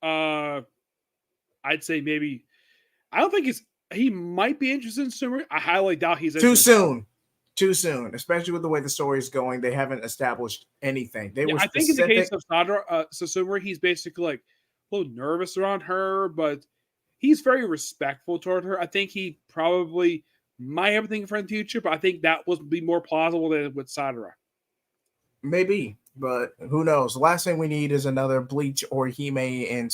I'd say maybe. I don't think he might be interested in Sumer. I highly doubt he's interested. Too soon, especially with the way the story is going. They haven't established anything. I think in the case of Sasumura, he's basically like a little nervous around her, but he's very respectful toward her. I think he probably might have a thing for the future, but I think that would be more plausible than with Sadara. Maybe, but who knows? The last thing we need is another Bleach or Hime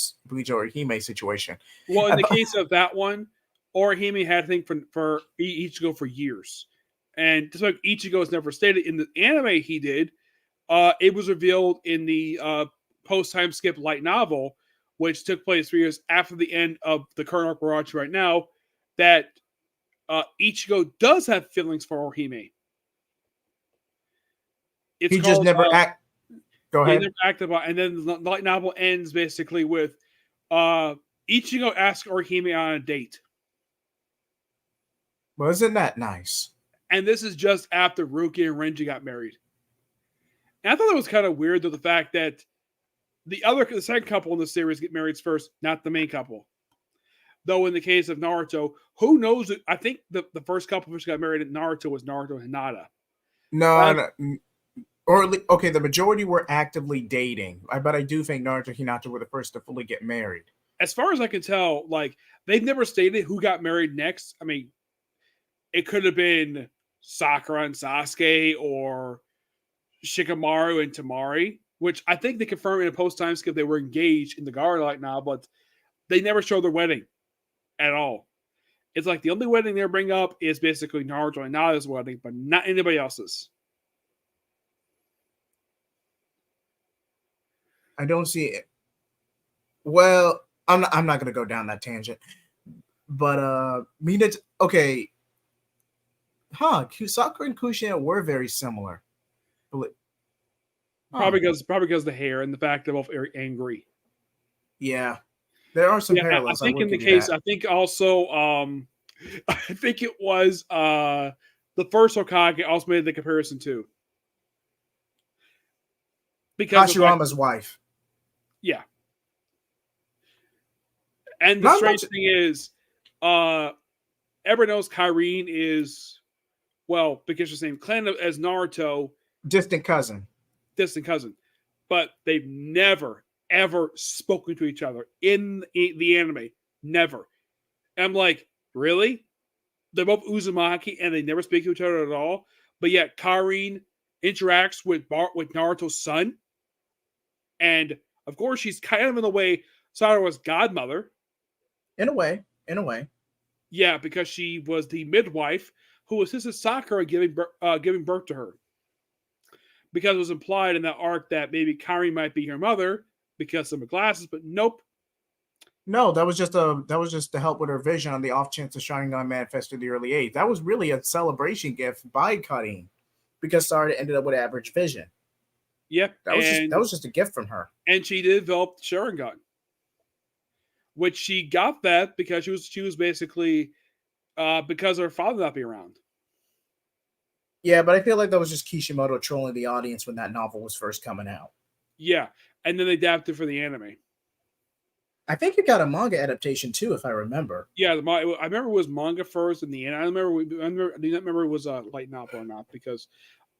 situation. Well, in the case of that one, Orihime had a thing for Ichigo for years. And just like Ichigo has never stated in the anime he did, it was revealed in the post-time skip light novel, which took place 3 years after the end of the current arc we're watching right now, that Ichigo does have feelings for Orihime. He just never act. Go ahead. Never acted about, and then the light novel ends basically with Ichigo asks Orihime on a date. Well, isn't that nice? And this is just after Ruki and Renji got married. And I thought that was kind of weird, though, the fact that the second couple in the series get married first, not the main couple. Though in the case of Naruto, who knows? I think the first couple who got married in Naruto was Naruto and Hinata. No. Or, okay, the majority were actively dating. But I do think Naruto and Hinata were the first to fully get married. As far as I can tell, like, they've never stated who got married next. I mean, it could have been Sakura and Sasuke or Shikamaru and Tamari, which I think they confirmed in a post-time skip they were engaged in the Garden Light now, but they never show their wedding at all. It's like the only wedding they bring up is basically Naruto and Hinata's wedding, but not anybody else's. I don't see it. Well, I'm not going to go down that tangent. But okay. Sakura and Kushina were very similar. Probably because of the hair and the fact they're both very angry. Yeah. There are some parallels. I think in the case, I think also I think it was the first Hokage also made the comparison too. Because Hashirama's wife. Yeah. And the strange thing is, everyone knows Kyrene is, well, because she's the same clan as Naruto. Distant cousin. But they've never, ever spoken to each other in the anime. Never. And I'm like, really? They're both Uzumaki and they never speak to each other at all? But yet Kyrene interacts with Naruto's son. And, of course, she's kind of in the way Sadao's godmother. In a way. Yeah, because she was the midwife who assisted Sakura giving birth to her. because it was implied in that arc that maybe Kairi might be her mother because of her glasses, but nope. No, that was just to help with her vision on the off chance the Sharingan manifested the early age. That was really a celebration gift by Cutting because Sarah ended up with average vision. Yep, That was just a gift from her. And she did develop Sharingan, which she got that because she was basically because her father not be around. Yeah, but I feel like that was just Kishimoto trolling the audience when that novel was first coming out. Yeah, and then they adapted for the anime. I think it got a manga adaptation too, if I remember. Yeah, I remember it was manga first, and the end. I do not remember it was a light novel or not because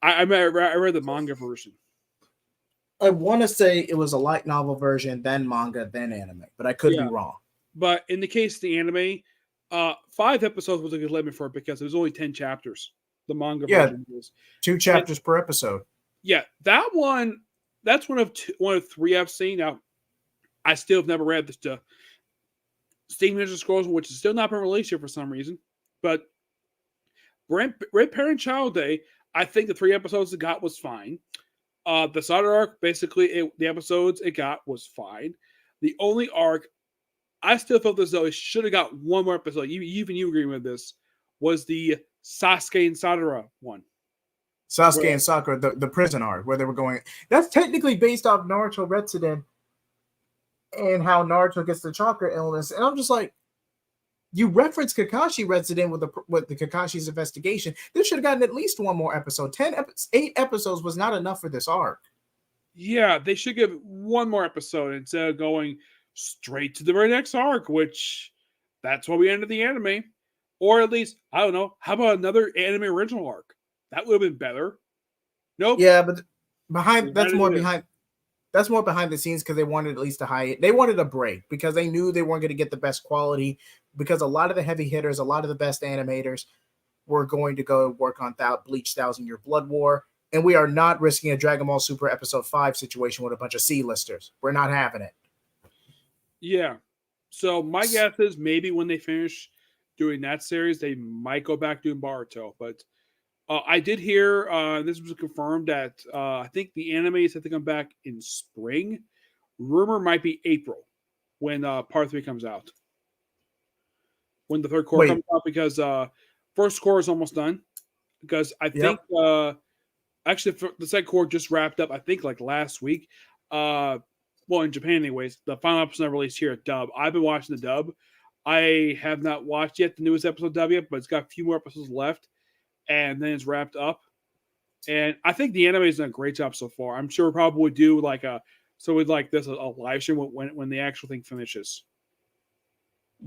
I read the manga version. I want to say it was a light novel version, then manga, then anime, but I could be wrong. But in the case of the anime, 5 episodes was a good limit for it because it was only 10 chapters. The manga version was 2 chapters per episode. Yeah, that's one of 3 I've seen. Now, I still have never read the Steam Ninja Scrolls, which is still not been released here for some reason. But Red Parent Child Day, I think the 3 episodes it got was fine. The Sada arc, basically, the episodes it got was fine. The only arc I still felt as though it should have got one more episode. Even you agree with this? Was the Sasuke and Sadara one? Sasuke and Sakura, the prison arc, where they were going. That's technically based off Naruto Retsuden and how Naruto gets the chakra illness. And I'm just like, you reference Kakashi Retsuden with the Kakashi's investigation. This should have gotten at least one more episode. 8 episodes was not enough for this arc. Yeah, they should give one more episode instead of going straight to the very next arc, which that's why we ended the anime. Or at least, I don't know, how about another anime original arc? That would have been better. Nope. Yeah, but that's more behind the scenes because they wanted at least they wanted a break because they knew they weren't going to get the best quality because a lot of the heavy hitters, a lot of the best animators were going to go work on Bleach 1,000 Year Blood War. And we are not risking a Dragon Ball Super Episode 5 situation with a bunch of C-listers. We're not having it. Yeah. So my guess is maybe when they finish doing that series, they might go back doing Boruto. But I did hear, this was confirmed, that I think the anime is set to come back in spring. Rumor might be April when part 3 comes out. When the third core comes out, because first core is almost done. Because I think, actually, the second core just wrapped up, I think, like last week. Well, in Japan, anyways. The final episode released here at dub. I've been watching the dub. I have not watched yet the newest episode of dub yet, but it's got a few more episodes left. And then it's wrapped up. And I think the anime has done a great job so far. I'm sure we'll probably do like a live stream when the actual thing finishes.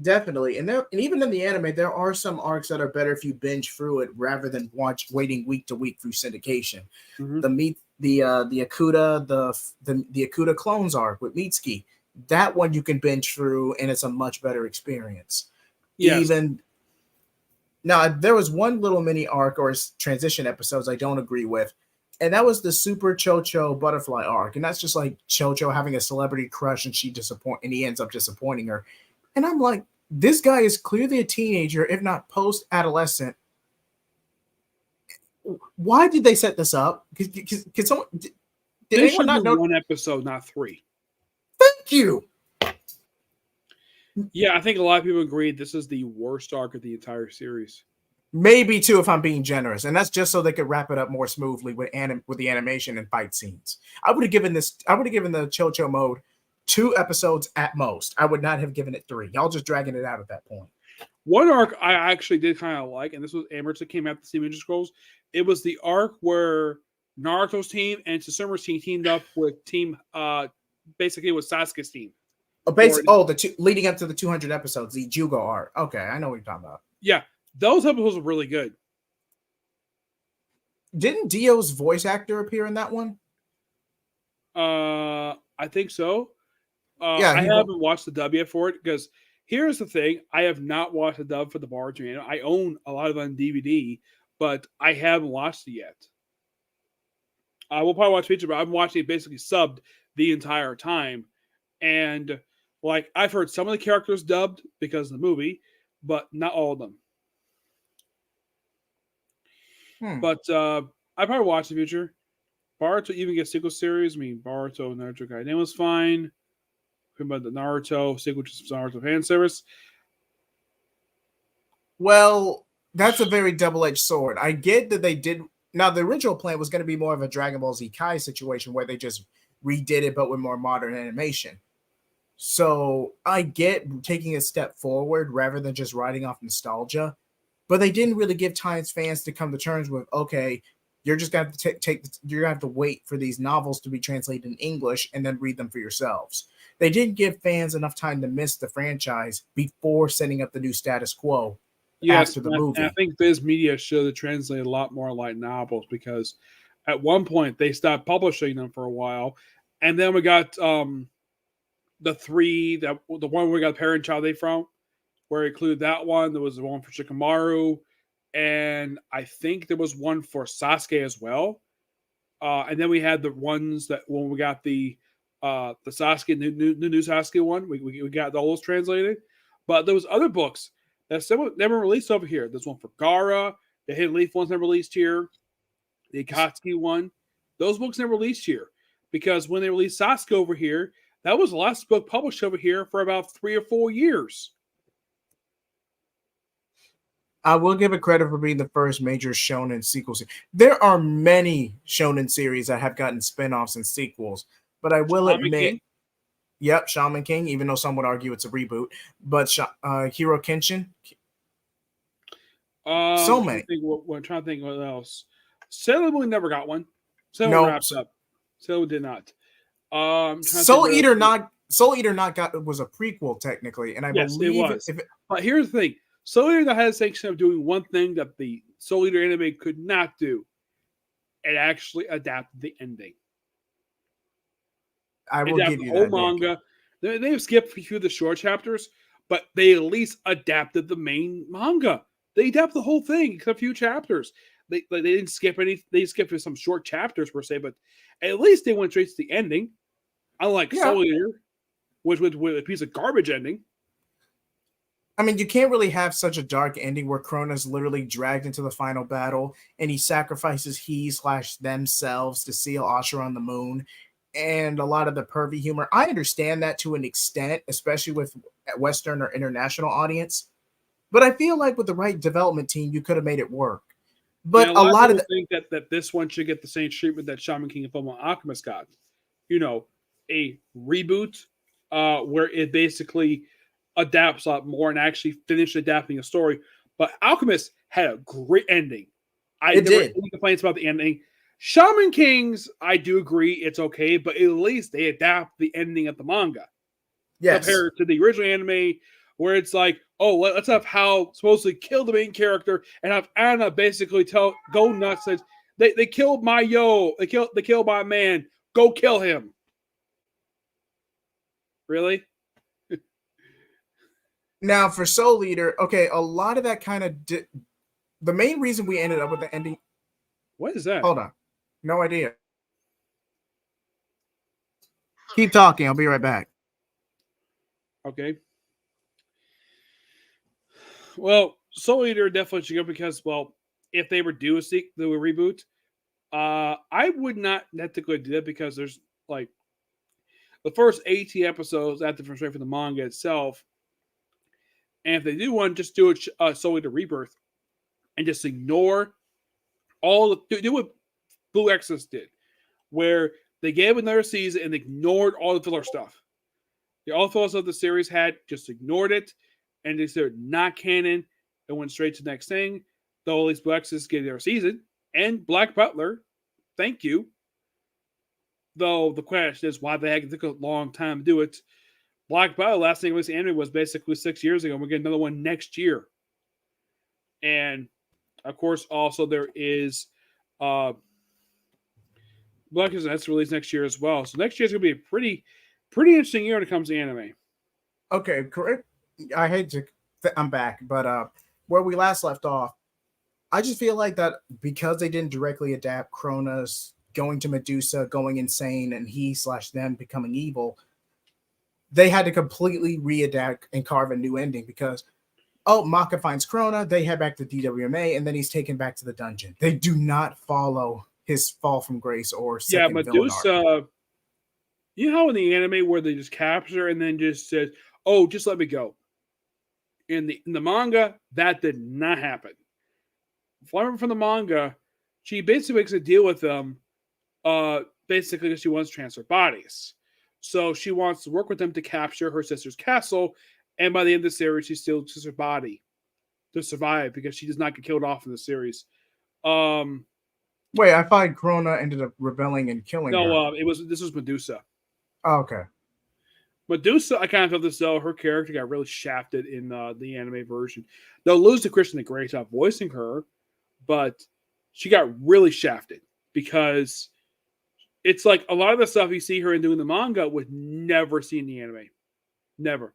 Definitely. And even in the anime, there are some arcs that are better if you binge through it rather than waiting week to week through syndication. Mm-hmm. The Akuta, the Akuta clones arc with Mitsuki, that one you can binge through and it's a much better experience. Yes. Now, there was one little mini arc or transition episodes I don't agree with, and that was the Super Chocho Butterfly arc. And that's just like Chocho having a celebrity crush and he ends up disappointing her. And I'm like, this guy is clearly a teenager, if not post-adolescent. Why did they set this up? Did anyone not know? 1 episode, not 3. Thank you. Yeah, I think a lot of people agree this is the worst arc of the entire series. Maybe 2 if I'm being generous, and that's just so they could wrap it up more smoothly with the animation and fight scenes. I would have given the Chocho mode 2 episodes at most. I would not have given it 3. Y'all just dragging it out at that point. One arc I actually did kind of like, and this was Amherst that came out the Steam Ninja Scrolls. It was the arc where Naruto's team and Susuru's team teamed up with basically with Sasuke's team. Leading up to the 200 episodes, the Jugo arc. Okay, I know what you're talking about. Yeah, those episodes were really good. Didn't Dio's voice actor appear in that one? I think so. I haven't watched the dub yet for it because here's the thing: I have not watched the dub for the Boruto. I own a lot of it on DVD, but I haven't watched it yet. I will probably watch feature, but I'm watching it basically subbed the entire time, and like I've heard some of the characters dubbed because of the movie, but not all of them. But I probably watch the future. Boruto even gets sequel series. I mean, Boruto Naruto Gaiden was fine. About the Naruto sequel to Naruto fan service. Well, that's a very double-edged sword. I get that they did. Now, the original plan was going to be more of a Dragon Ball Z Kai situation where they just redid it, but with more modern animation. So I get taking a step forward rather than just riding off nostalgia, but they didn't really give Times fans to come to terms with, okay, you're just going to you're going to have to wait for these novels to be translated in English and then read them for yourselves. They didn't give fans enough time to miss the franchise before setting up the new status quo Yes, after the and I movie. think Viz Media should have translated a lot more light novels because at one point they stopped publishing them for a while, and then we got the three that the one we got Parent Child Day from, where it included that one. There was the one for Shikamaru, and I think there was one for Sasuke as well. And then we had the ones that when we got the Sasuke the new Sasuke one, we got all those translated. But there was other books that some never released over here. There's one for Gara. The Hidden Leaf one's never released here. The Akatsuki one. Those books never released here because when they released Sasuke over here, that was the last book published over here for about 3 or 4 years. I will give it credit for being the first major shonen sequel. There are many shonen series that have gotten spin-offs and sequels, but I will admit, King. Yep, Shaman King, even though some would argue it's a reboot, but Hero Kenshin, so many. I'm trying to think what else. Sailor Moon never got one. Sailor Moon No, wrapped up. Sailor Moon did not. Soul Eater not got was a prequel technically, and I yes, believe it was. But here's the thing: Soul Eater had a section of doing one thing that the Soul Eater anime could not do. It actually adapted the ending. I will give you that. Manga. They've skipped a few of the short chapters, but they at least adapted the main manga. They adapted the whole thing except a few chapters. They didn't skip any. They skipped some short chapters per se, but at least they went straight to the ending. Unlike Soul Eater, which with a piece of garbage ending. I mean, you can't really have such a dark ending where Krona's literally dragged into the final battle and he sacrifices themselves to seal Ashura on the moon. And a lot of the pervy humor. I understand that to an extent, especially with Western or international audience. But I feel like with the right development team, you could have made it work. But a lot of people think that this one should get the same treatment that Shaman King and Fullmetal Alchemist got. You know, a reboot where it basically adapts a lot more and actually finished adapting a story. But Alchemist had a great ending. I never had any complaints about the ending. Shaman King's, I do agree, it's okay, but at least they adapt the ending of the manga. Yes. Compared to the original anime, where it's like, oh, let's have Hal supposedly kill the main character and have Anna basically go nuts. Says they killed my they killed my man. Go kill him. Really? Now for Soul Eater, okay, a lot of that kind of the main reason we ended up with the ending. What is that? Hold on. No idea. Keep talking. I'll be right back. Okay. Well, Soul Eater definitely should go because, well, if they were due a reboot, I would not technically do that because there's like the first 80 episodes after from straight from the manga itself. And if they do one, just do a Soul Eater Rebirth and just ignore do what Blue Exorcist did, where they gave another season and ignored all the filler stuff. All the fillers of the series just ignored it, and they said not canon and went straight to the next thing. Though at least Blue Exorcist gave their season, and Black Butler, thank you. Though the question is why the heck it took a long time to do it. Black Butler, last thing released anime was basically 6 years ago, and we're getting another one next year. And of course, also there is Black Exorcist that's released next year as well. So next year is going to be a pretty interesting year when it comes to anime. Okay, correct. I hate to. I'm back, but where we last left off, I just feel like that because they didn't directly adapt Krona's going to Medusa, going insane, and he/them becoming evil, they had to completely readapt and carve a new ending because, Maka finds Krona, they head back to DWMA, and then he's taken back to the dungeon. They do not follow his fall from grace or Yeah, second villain arc. Medusa. You know how in the anime where they just capture and then just says, "Oh, just let me go." In the manga, that did not happen. From the manga, she basically makes a deal with them. Basically, she wants to transfer bodies. So she wants to work with them to capture her sister's castle, and by the end of the series, she still uses her body to survive because she does not get killed off in the series. Um, Wait, I thought Corona ended up rebelling and killing her. no, this was Medusa. Oh, okay. Medusa, I kind of felt as though her character got really shafted in the anime version. They'll lose to Kristen Grey job voicing her, but she got really shafted because it's like a lot of the stuff you see her in doing the manga would never see in the anime. Never.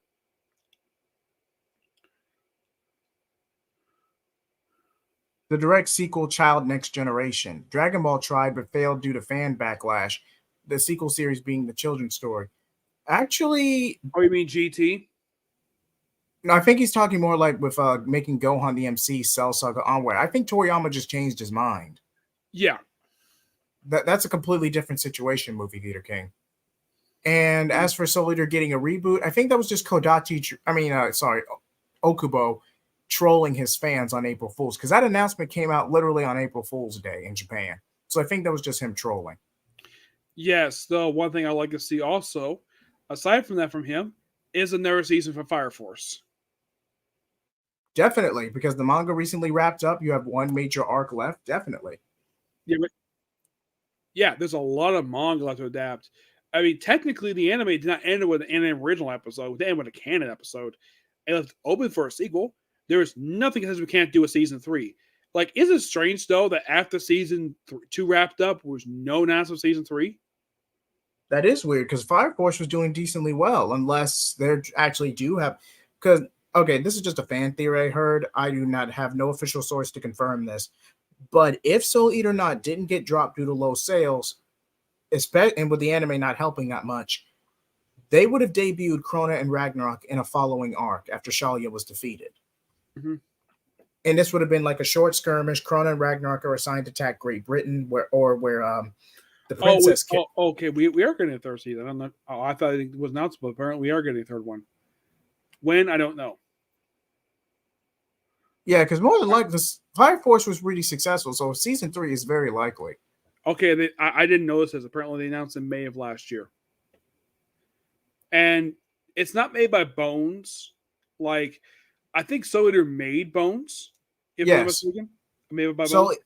The direct sequel, Child Next Generation. Dragon Ball tried but failed due to fan backlash. The sequel series being the children's story. Actually, Oh, you mean GT? no, I think he's talking more like with making Gohan the MC, Cell Saga onward. I think Toriyama just changed his mind. Yeah. That's a completely different situation, Movie Theater King. And as for Soul Eater getting a reboot, I think that was just Okubo trolling his fans on April Fool's, because that announcement came out literally on April Fool's Day in Japan. So I think that was just him trolling. Yes, the one thing I like to see also, aside from that from him, is another season for Fire Force. Definitely, because the manga recently wrapped up. You have one major arc left. Definitely. Yeah, there's a lot of manga left to adapt. I mean, technically, the anime did not end with an original episode. They ended with a canon episode. It left open for a sequel. There is nothing that says we can't do a season 3. Like, is it strange, though, that after season 2 wrapped up, there was no announcement of season 3? That is weird, because Fire Force was doing decently well, unless they actually do have... Because, okay, this is just a fan theory I heard. I do not have no official source to confirm this. But if Soul Eater Not didn't get dropped due to low sales, and with the anime not helping that much, they would have debuted Krona and Ragnarok in a following arc after Shalia was defeated. Mm-hmm. And this would have been like a short skirmish. Krona and Ragnarok are assigned to attack Great Britain, where the princess. Okay, we are getting a third season. I thought it was announced, but apparently we are getting a third one. When, I don't know. Yeah, because more than likely, this Fire Force was really successful, so season 3 is very likely. Okay, I didn't know this. Apparently they announced in May of last year. And it's not made by Bones. Like, I think Soul Eater made Bones. If I'm mistaken. Made by Bones.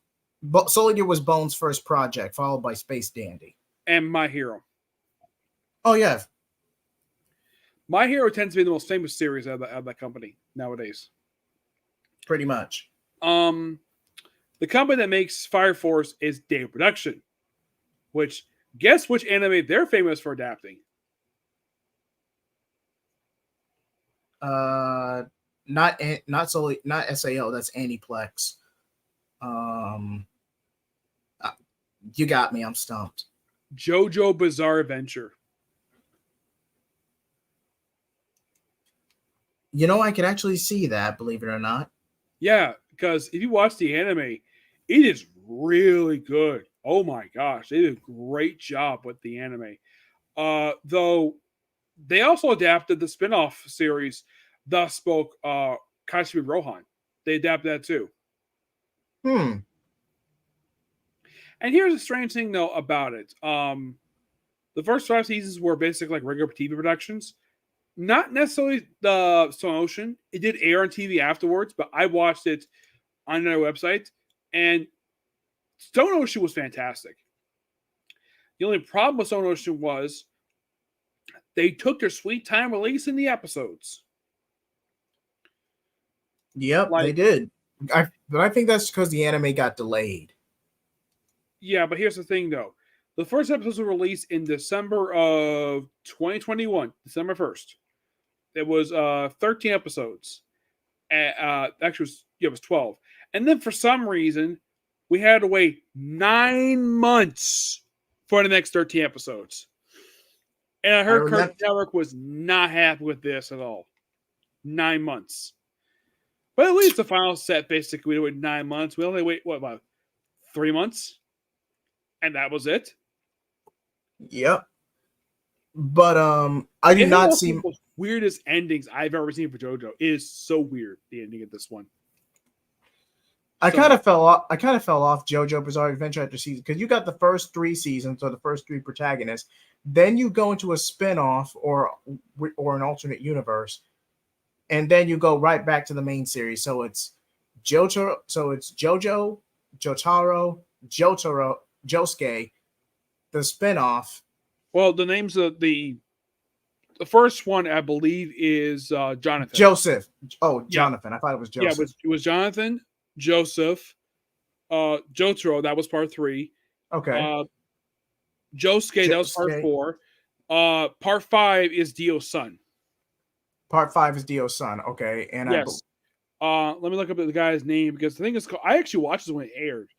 Soul Eater was Bones' first project, followed by Space Dandy. And My Hero. Oh, yeah. My Hero tends to be the most famous series out of that company nowadays. Pretty much. The company that makes Fire Force is Day Production, which, guess which anime they're famous for adapting? Not SAO. That's Aniplex. You got me. I'm stumped. JoJo Bizarre Adventure. You know, I could actually see that, believe it or not. Yeah, because if you watch the anime, it is really good. Oh my gosh, they did a great job with the anime. Though they also adapted the spin-off series, Thus Spoke Kasumi Rohan. They adapted that too. And here's a strange thing though about it. The first 5 seasons were basically like regular TV productions. Not necessarily the Stone Ocean. It did air on TV afterwards, but I watched it on their website, and Stone Ocean was fantastic. The only problem with Stone Ocean was they took their sweet time releasing the episodes. Yep, they did. But I think that's because the anime got delayed. Yeah, but here's the thing, though. The first episodes were released in December of 2021, December 1st. It was 13 episodes. Actually, it was 12. And then for some reason, we had to wait 9 months for the next 13 episodes. And I heard Cartoon Network was not happy with this at all. 9 months. But at least the final set, basically, we wait 9 months. We only wait, about 3 months? and that was it. Yep. But I do It had not also see. the most weirdest endings I've ever seen for JoJo. It is so weird, the ending of this one. I kind of fell off. I kind of fell off JoJo Bizarre Adventure after season because you got the first 3 seasons or the first 3 protagonists. Then you go into a spinoff or an alternate universe, and then you go right back to the main series. So it's JoJo. So it's JoJo, Jotaro, Josuke, the spinoff. Well, the names of the first one, I believe, is Jonathan. Joseph. Oh, Yeah. Jonathan. I thought it was Yeah, Joseph. it was Jonathan, Joseph, Jotaro, that was part 3. Okay. Josuke, that was part 4. Part 5 is Dio's son. Part 5 is Dio's son. Okay. And yes. Let me look up the guy's name because the thing is, I actually watched this when it aired.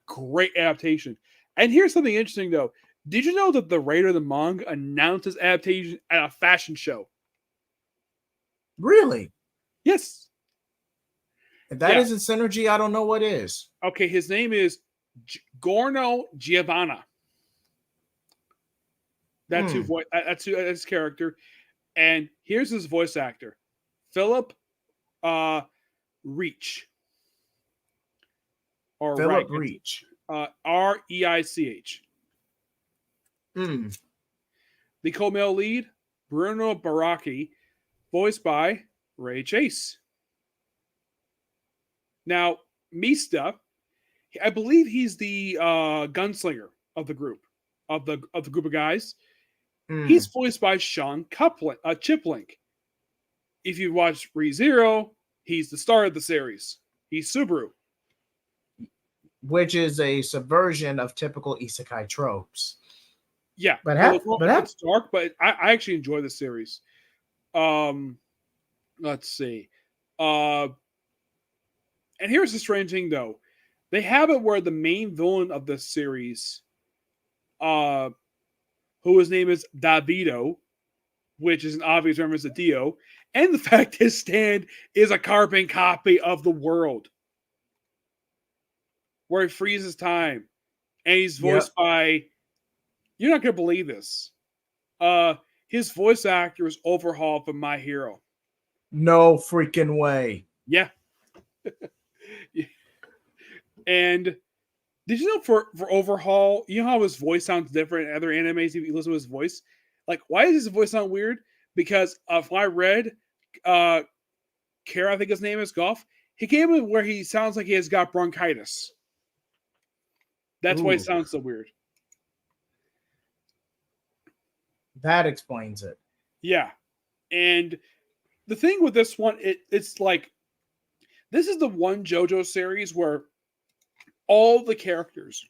Great adaptation. And here's something interesting, though. Did you know that the writer of the manga announced his adaptation at a fashion show? Really? Yes. If that isn't synergy, I don't know what is. Okay, his name is Gorno Giovanna. That's that's his character. And here's his voice actor, Philip Reich. Or Philip Reich. Reich. The co-male lead, Bruno Baracchi, voiced by Ray Chase. Now, Mista, I believe he's the gunslinger of the group, of the group of guys. He's voiced by Sean Chiplink. If you've watched ReZero, he's the star of the series. He's Subaru. Which is a subversion of typical isekai tropes. Yeah. But it's dark, but I actually enjoy the series. Let's see. And here's the strange thing, though. They have it where the main villain of the series, who his name is Davido, which is an obvious reference to Dio, and the fact his stand is a carbon copy of the world, where he freezes time, and he's voiced by, you're not going to believe this, his voice actor is Overhaul from My Hero. No freaking way. Yeah. And did you know for Overhaul, you know how his voice sounds different in other animes if you listen to his voice? Like, why does his voice sound weird? Because if I read Kara, I think his name is Goff, he came in where he sounds like he has got bronchitis. That's why he sounds so weird. That explains it. Yeah. And the thing with this one, it's like, this is the one JoJo series where all the characters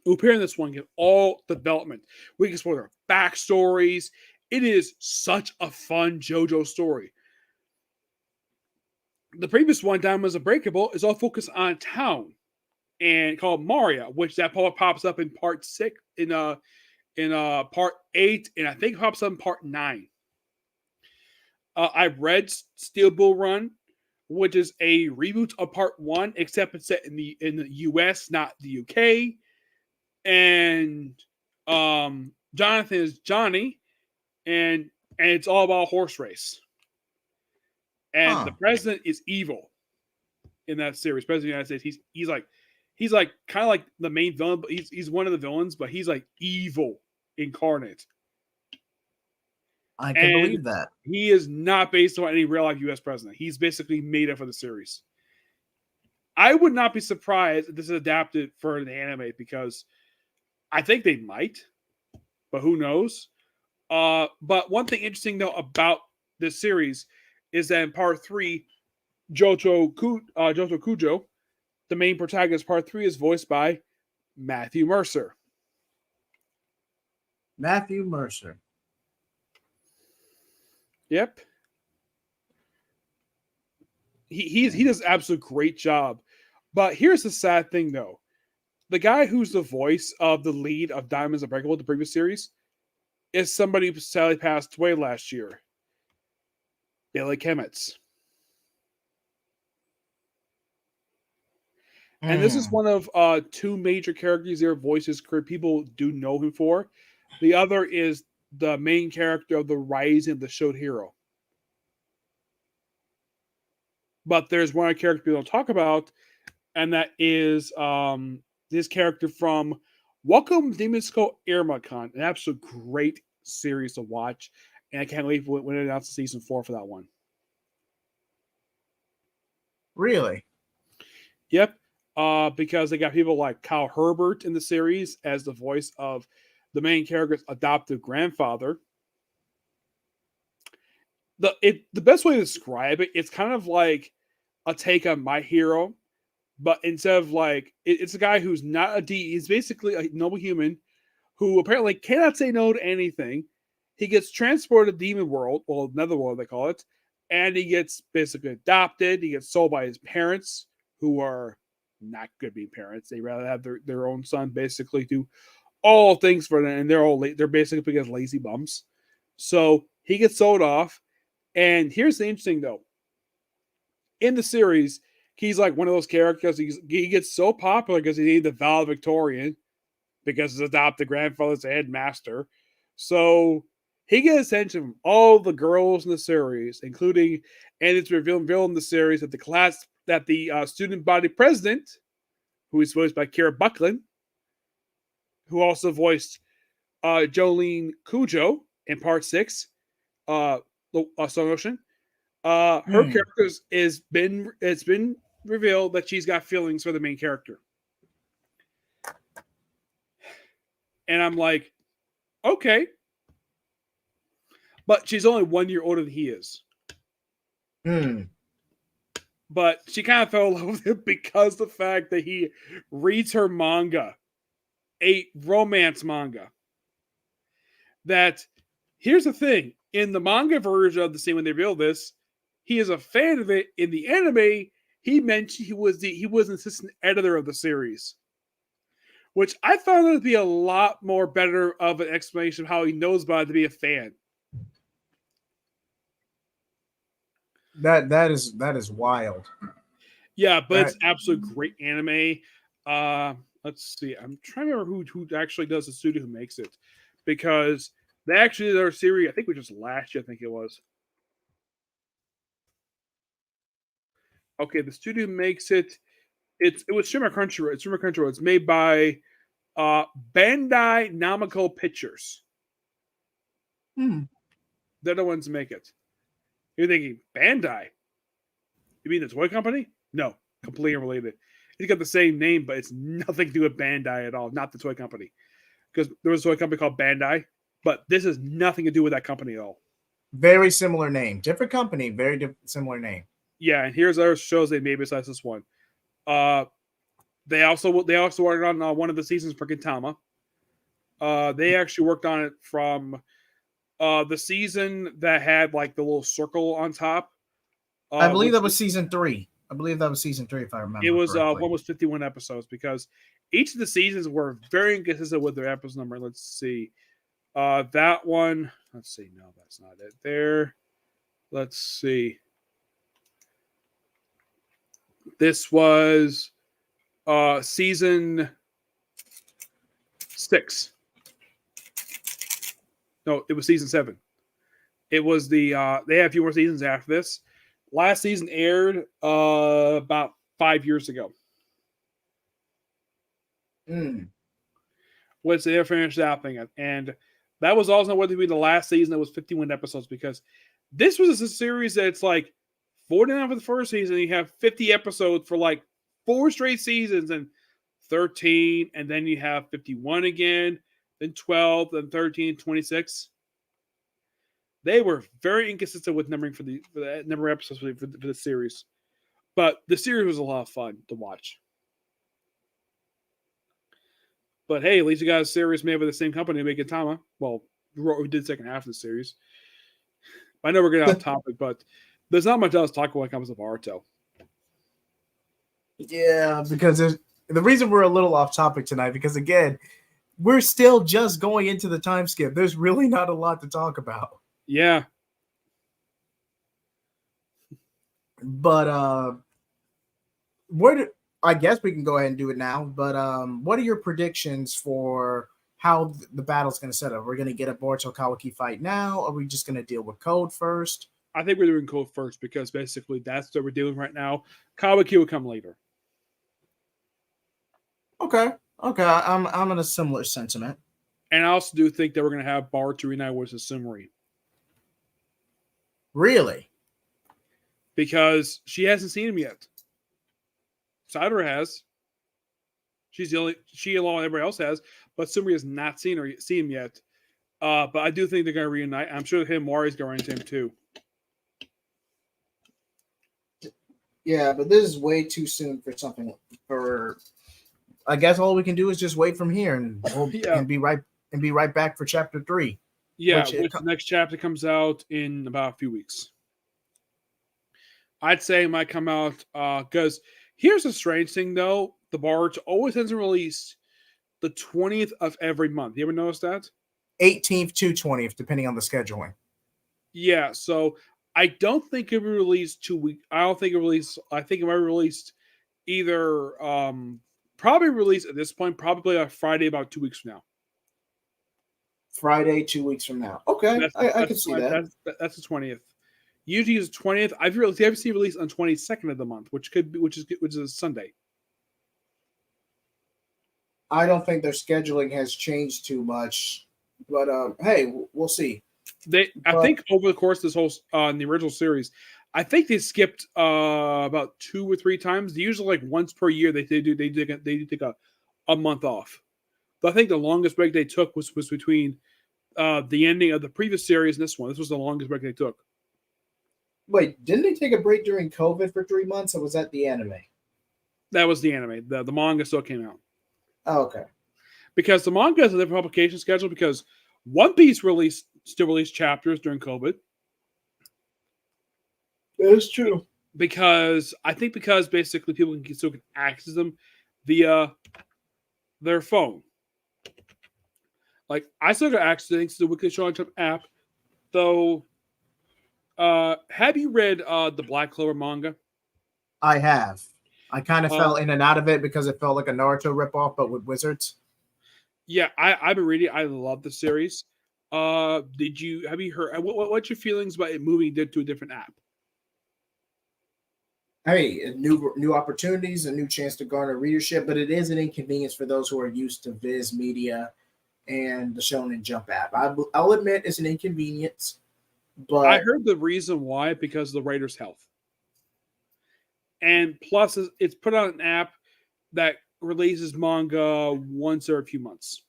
who appear in this one get all development. We can explore their backstories. It is such a fun JoJo story. The previous one, Diamonds Unbreakable, is all focused on a town and called Maria, which that pops up in part 6, in part 8, and I think it pops up in part 9. I've read Steel Bull Run, which is a reboot of part 1, except it's set in the US, not the UK. And Jonathan is Johnny, and it's all about a horse race. And the president is evil in that series. President of the United States. He's like kind of like the main villain, but he's one of the villains, but he's like evil incarnate. I can believe that. He is not based on any real life US president. He's basically made up for the series. I would not be surprised if this is adapted for the anime, because I think they might, but who knows? But one thing interesting, though, about this series is that in part 3, Johto Kujo, the main protagonist, part 3, is voiced by Matthew Mercer. Matthew Mercer. Yep. He does an absolute great job. But here's the sad thing, though. The guy who's the voice of the lead of Diamonds Unbreakable, the previous series, is somebody who sadly passed away last year. Billy Kemetz. And this is Mm. one of two major characters their voices people do know him for. The other is the main character of the Rising of the Showed Hero. But there's one character people don't talk about, and that is this character from Welcome Demon Skull Irma-con, an absolute great series to watch, and I can't wait when it announces season 4 for that one. Really? Yep, because they got people like Kyle Herbert in the series as the voice of the main character's adoptive grandfather. The best way to describe it, it's kind of like a take on My Hero, but instead of like it's a guy who's not a D, he's basically a noble human who apparently cannot say no to anything. He gets transported to Demon World, well, Netherworld they call it, and he gets basically adopted. He gets sold by his parents, who are not good being parents. They rather have their own son basically do all things for them, and they're basically because lazy bums. So he gets sold off, and here's the interesting though. In the series, he's like one of those characters. He gets so popular because he's the valedictorian because his adopted grandfather's a headmaster. So he gets attention from all the girls in the series, including, and it's revealed in the series that the student body president, who is voiced by Kira Buckland, who also voiced Jolene Cujo in Part 6, Stone Ocean. Her character it's been revealed that she's got feelings for the main character. And I'm like, okay. But she's only 1 year older than he is. But she kind of fell in love with him because of the fact that he reads her manga, a romance manga. That, here's the thing, in the manga version of the scene when they reveal this, he is a fan of it. In the anime, he mentioned he was an assistant editor of the series, which I found to be a lot more better of an explanation of how he knows about it to be a fan. That is wild. Yeah, but it's absolute great anime. Let's see. I'm trying to remember who actually does the studio who makes it, because they actually did our series. I think we just last year. I think it was. Okay, the studio makes it. It was Shimmer Crunchyroll. It's Shimmer Crunchyroll. It's made by Bandai Namco Pictures. They're the ones who make it. You're thinking Bandai? You mean the toy company? No, completely unrelated. It's got the same name, but it's nothing to do with Bandai at all. Not the toy company, because there was a toy company called Bandai, but this has nothing to do with that company at all. Very similar name, different company, very similar name. Yeah, and here's other shows they made besides this one. They also worked on one of the seasons for Gintama. They actually worked on it from the season that had like the little circle on top. I believe that was season 3. I believe that was season 3, if I remember. It was correctly. one was 51 episodes, because each of the seasons were very inconsistent with their episode number. Let's see. That one. Let's see. No, that's not it. There. Let's see. This was season 6. No, it was season 7. It was the they had a few more seasons after this. Last season aired about 5 years ago. Which they finished happening, and that was also going to be the last season that was 51 episodes, because this was a series that's like 49 for the first season. You have 50 episodes for like 4 straight seasons, and 13, and then you have 51 again, then 12, then 13, 26. They were very inconsistent with numbering for the number of episodes for the series. But the series was a lot of fun to watch. But hey, at least you got a series made by the same company making Tama. Well, we did the second half of the series. I know we're getting off topic, but there's not much else to talk about when it comes to Boruto. Yeah, because the reason we're a little off topic tonight, because again, we're still just going into the time skip. There's really not a lot to talk about. Yeah. But I guess we can go ahead and do it now. But what are your predictions for how the battle's going to set up? We're going to get a Boruto Kawaki fight now, or are we just going to deal with Code first? I think we're doing Code first because basically that's what we're doing right now. Kawaki will come later. Okay, okay, I'm in a similar sentiment. And I also do think that we're going to have Boruto reunite with Sumari. Really? Because she hasn't seen him yet. Sadara has. She along with everybody else has, but Sumari has not seen him yet. But I do think they're going to reunite. I'm sure Himawari's going to run into him too. Yeah, but this is way too soon for something. For I guess all we can do is just wait from here and be right back for chapter 3. Yeah, which the next chapter comes out in about a few weeks. I'd say it might come out because here's a strange thing though: the Boruto always ends in release the 20th of every month. You ever notice that? 18th to 20th, depending on the scheduling. Yeah, so I don't think it will be released 2 weeks. I don't think it released. I think it might be released either probably released at this point, probably on Friday about 2 weeks from now. Friday, 2 weeks from now. Okay, I can see that. That's the 20th. Usually it's 20th. I've seen released on 22nd of the month, which is a Sunday. I don't think their scheduling has changed too much, but hey, we'll see. I think over the course of this whole in the original series, I think they skipped about 2 or 3 times. Usually, like once per year, they do take a month off. But I think the longest break they took was between the ending of the previous series and this one. This was the longest break they took. Wait, didn't they take a break during COVID for 3 months, or was that the anime? That was the anime. The manga still came out. Oh, okay. Because the manga has a different publication schedule because One Piece still released chapters during COVID. That is true. Because basically people can still access them via their phone. Like I still got access to the Weekly Shonen Jump app, though. Have you read the Black Clover manga? I have. I kind of fell in and out of it because it felt like a Naruto ripoff, but with wizards. Yeah, I've been reading. I love the series. Have you heard? What's your feelings about it moving to a different app? Hey, new opportunities, a new chance to garner readership, but it is an inconvenience for those who are used to Viz Media and the Shonen Jump app. I'll admit it's an inconvenience, but I heard the reason why because of the writer's health, and plus it's put on an app that releases manga once every few months.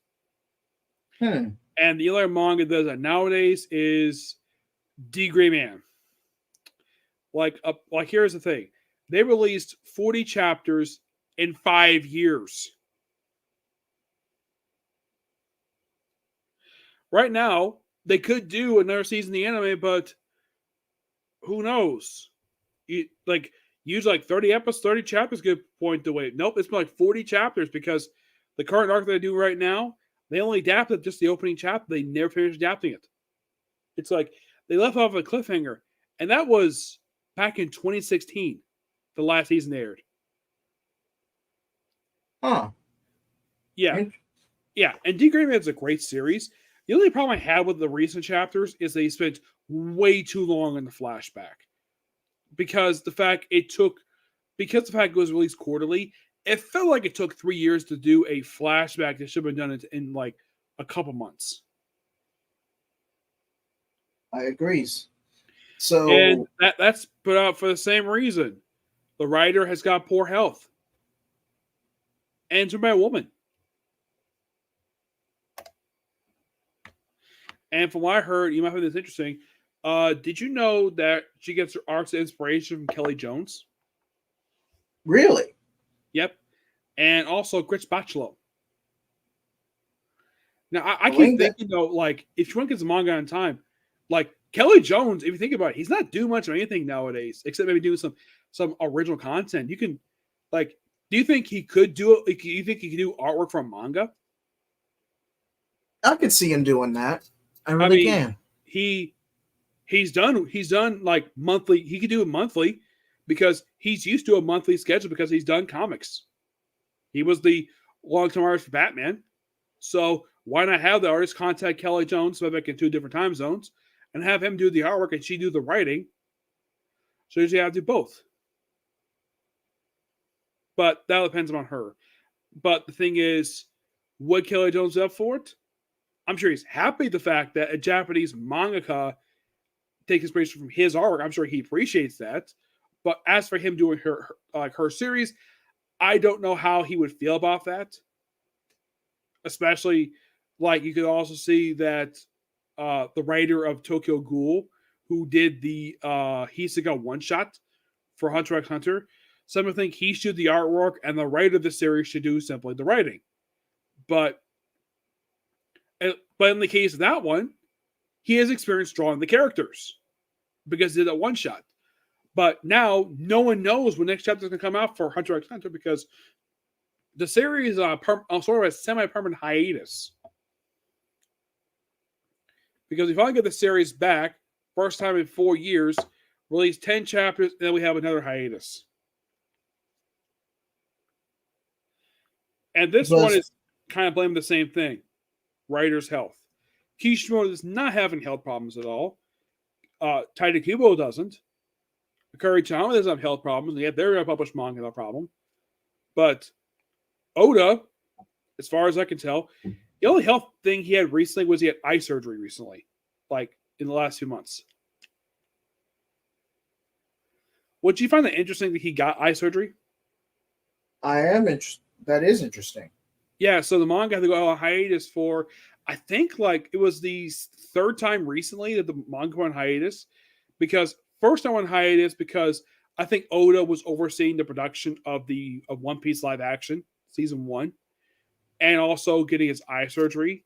And the other manga that does that nowadays is D Gray Man. Like here's the thing. They released 40 chapters in 5 years. Right now, they could do another season of the anime, but who knows? Usually 30 chapters get point to wait. Nope, it's been like 40 chapters because the current arc that I do right now, they only adapted just the opening chapter. They never finished adapting it. It's like they left off a cliffhanger, and that was back in 2016. The last season aired. Huh. Yeah. Yeah. And D Gray Man's a great series. The only problem I had with the recent chapters is they spent way too long in the flashback. Because the fact it was released quarterly, it felt like it took 3 years to do a flashback that should have been done in like a couple months. I agree. So and that's put out for the same reason. The writer has got poor health. And it's by a woman. And from what I heard, you might find this interesting. Did you know that she gets her arcs of inspiration from Kelly Jones? Really? Yep. And also Gritch Bachelot. Now, I keep thinking, though, like, if she want to get the manga on time, like, Kelly Jones, if you think about it, he's not doing much of anything nowadays, except maybe doing some original content. You can, like, do you think he could do it? Do you think he could do artwork from manga? I could see him doing that. I really can. He's done like monthly. He could do it monthly, because he's used to a monthly schedule because he's done comics. He was the long-term artist for Batman. So why not have the artist contact Kelly Jones, back in 2 different time zones, and have him do the artwork and she do the writing? So you have to do both. But that depends on her. But the thing is, would Kelly Jones up for it? I'm sure he's happy the fact that a Japanese mangaka takes inspiration from his artwork. I'm sure he appreciates that. But as for him doing her series, I don't know how he would feel about that. Especially, like, you could also see that the writer of Tokyo Ghoul, who did the Hisaga one-shot for Hunter x Hunter, some think he should do the artwork and the writer of the series should do simply the writing. But in the case of that one, he has experience drawing the characters because he did that one-shot. But now, no one knows when next chapter is going to come out for Hunter x Hunter because the series is sort of a semi-permanent hiatus. Because we finally get the series back, first time in 4 years, release 10 chapters, and then we have another hiatus. And this one is kind of blaming the same thing. Writer's health. Kishimoto is not having health problems at all. Taita Kubo doesn't. Akari Chama doesn't have health problems, and yet they're going to publish manga without problem. But Oda, as far as I can tell, the only health thing he had recently was he had eye surgery recently, like in the last few months. Would you find that interesting that he got eye surgery? I am interested. That is interesting. Yeah, so the manga had to go on hiatus for, I think, like, it was the 3rd time recently that the manga went on hiatus. Because first time on hiatus because I think Oda was overseeing the production of One Piece live action, season 1. And also getting his eye surgery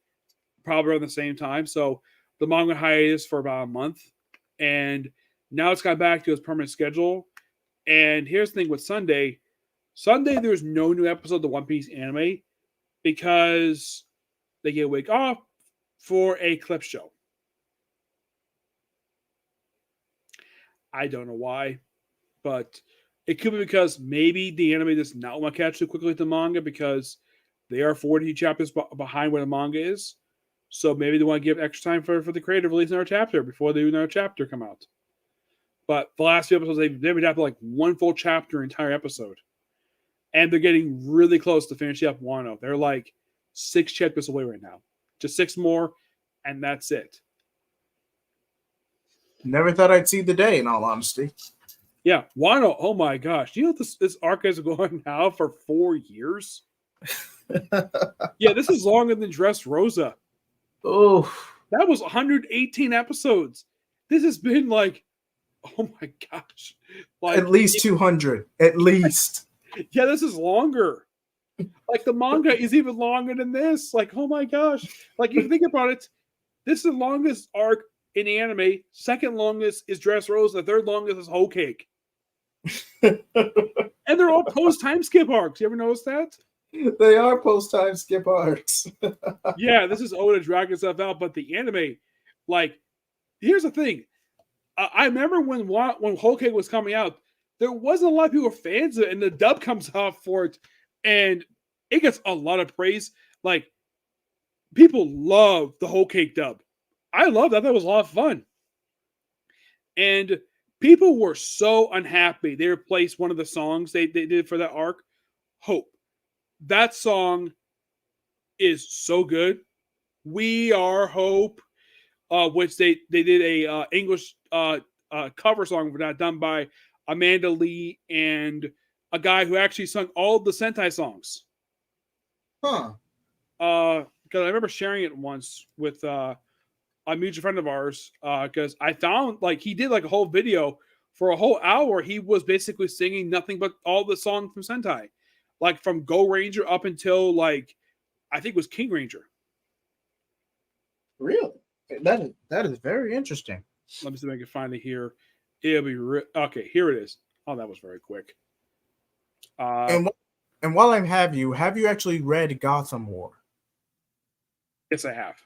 probably around the same time. So the manga hiatus for about a month. And now it's got back to its permanent schedule. And here's the thing with Sunday. Sunday, there's no new episode of the One Piece anime because they get a week off for a clip show. I don't know why, but it could be because maybe the anime does not want to catch too quickly with the manga because they are 40 chapters behind where the manga is. So maybe they want to give extra time for the creator to release another chapter before they do another chapter come out. But the last few episodes, they've adapted like one full chapter, entire episode. And they're getting really close to finishing up Wano. They're like 6 chapters away right now. Just 6 more, and that's it. Never thought I'd see the day, in all honesty. Yeah, Wano, oh my gosh. Do you know this arc is going now for 4 years? Yeah, this is longer than Dressrosa. Oh. That was 118 episodes. This has been like, oh my gosh. Like, at least 200. At least. Yeah, this is longer. Like, the manga is even longer than this. Like, oh my gosh. Like, you think about it, this is the longest arc in the anime. Second longest is Dressrosa. The third longest is Whole Cake. And they're all post-time skip arcs. You ever notice that? They are post-time skip arcs. Yeah, this is Oda dragging stuff out, but the anime, like, here's the thing. I remember when Whole Cake was coming out, there wasn't a lot of people who were fans of it, and the dub comes out for it, and it gets a lot of praise. Like, people love the Whole Cake dub. I love that. I thought it was a lot of fun. And people were so unhappy. They replaced one of the songs they did for that arc, Hope. That song is so good. We Are Hope, which they did a English cover song done by Amanda Lee and a guy who actually sung all of the Sentai songs. Huh. Because I remember sharing it once with a mutual friend of ours. Because I found, like, he did like a whole video for a whole hour. He was basically singing nothing but all the songs from Sentai, like from Go Ranger up until, like, I think it was King Ranger. Really? That is very interesting. Let me see if I can find it here. It'll be okay. Here it is. Oh, that was very quick. And while I have you actually read Gotham War? Yes, I have.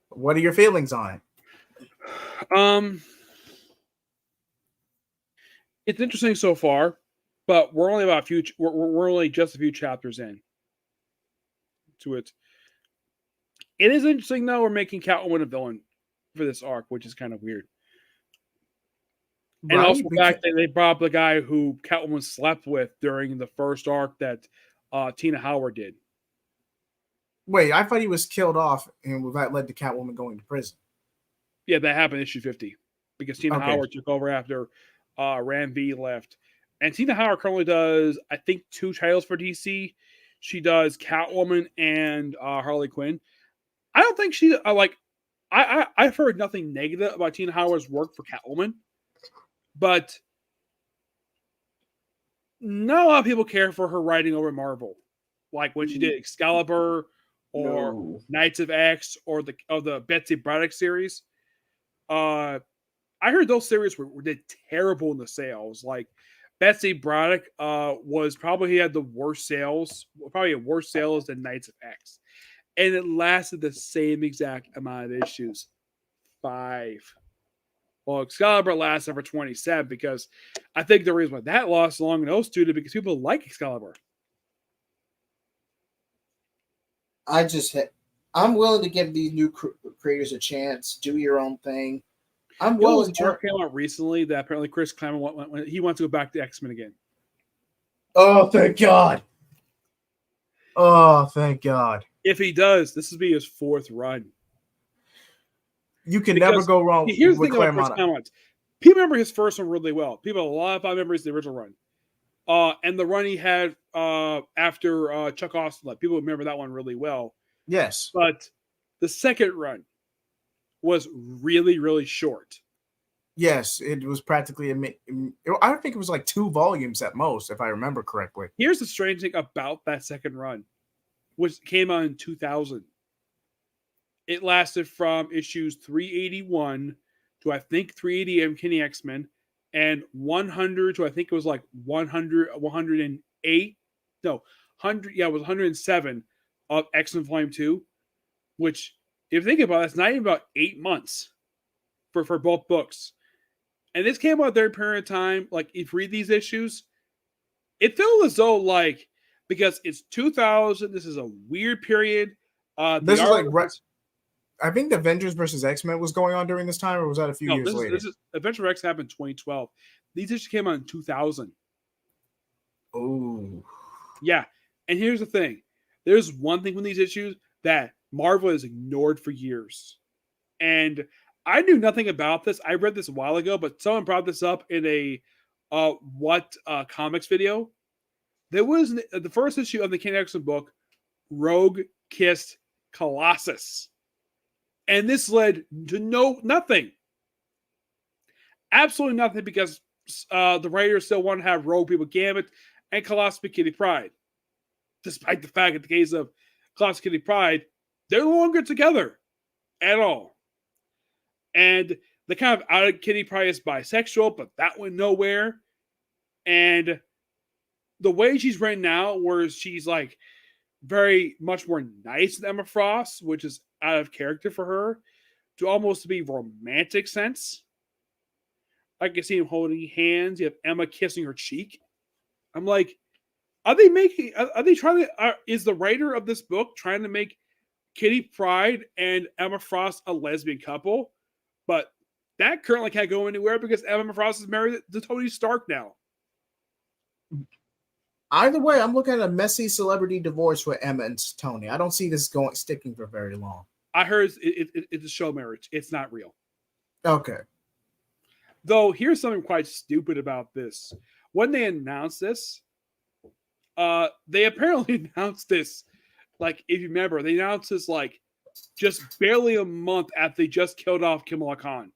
What are your feelings on it? It's interesting so far, but we're only about we're only just a few chapters in to it. It is interesting though. We're making Catwoman a villain for this arc, which is kind of weird. And also Right? the fact that they brought up the guy who Catwoman slept with during the first arc that Tina Howard did. Wait, I thought he was killed off, and that led to Catwoman going to prison. Yeah, that happened in issue 50 because Tina Okay. Howard took over after Ram V left. And Tina Howard currently does, I think, 2 titles for DC. She does Catwoman and Harley Quinn. I don't think she I've heard nothing negative about Tina Howard's work for Catwoman, but not a lot of people care for her writing over Marvel, like when she did Excalibur or No. Knights of X or the Betsy Braddock series. I heard those series did terrible in the sales. Like Betsy Braddock was probably had the worst sales, probably worse sales than Knights of X, and it lasted the same exact amount of issues, 5. Well, Excalibur lasted for 27 because I think the reason why that lost long in those two is because people like Excalibur. I'm willing to give these new creators a chance. Do your own thing. I'm You know, willing to came out recently that apparently Chris Claremont he wants to go back to X-Men again. Oh, thank God. Oh, thank God. If he does, this will be his 4th run. You can never go wrong here's with the thing about Chris Claremont. People remember his first one really well. People, a lot of memories of the original run. And the run he had after Chuck Austin left. People remember that one really well. Yes. But the second run was really, really short. Yes, it was practically I don't think it was like 2 volumes at most, if I remember correctly. Here's the strange thing about that second run, which came out in 2000. It lasted from issues 381 to I think 380 Uncanny X-Men and 100 to I think it was like 108. No, 100. Yeah, it was 107 of X-Men Volume 2, which, if you think about it, it's not even about 8 months for both books. And this came out during a period of time. Like, if you read these issues, it felt as though, like, because it's 2000, this is a weird period. This is like I think the Avengers versus X-Men was going on during this time, or was that a few years later? This is Adventure X happened in 2012. These issues came out in 2000. Oh. Yeah. And here's the thing. There's one thing with these issues that Marvel has ignored for years. And I knew nothing about this. I read this a while ago, but someone brought this up in a comics video. There was the first issue of the Ken X-Men book, Rogue kissed Colossus. And this led to nothing. Absolutely nothing, because the writers still want to have Rogue people Gambit and Colossus be Kitty Pryde. Despite the fact, in the case of Colossus Kitty Pryde, they're no longer together at all. And they kind of outed Kitty Pryde as bisexual, but that went nowhere. And the way she's written now, where she's like very much more nice than Emma Frost, which is out of character for her, to almost be romantic sense. I can see him holding hands. You have Emma kissing her cheek. I'm like, are they trying to, is the writer of this book trying to make Kitty Pryde and Emma Frost a lesbian couple? But that currently can't go anywhere because Emma Frost is married to Tony Stark now. Either way, I'm looking at a messy celebrity divorce with Emma and Tony. I don't see this sticking for very long. I heard it's a show marriage. It's not real. Okay. Though, here's something quite stupid about this. When they announced this, they apparently announced this, like, if you remember, they announced this like just barely a month after they just killed off Kamala Khan.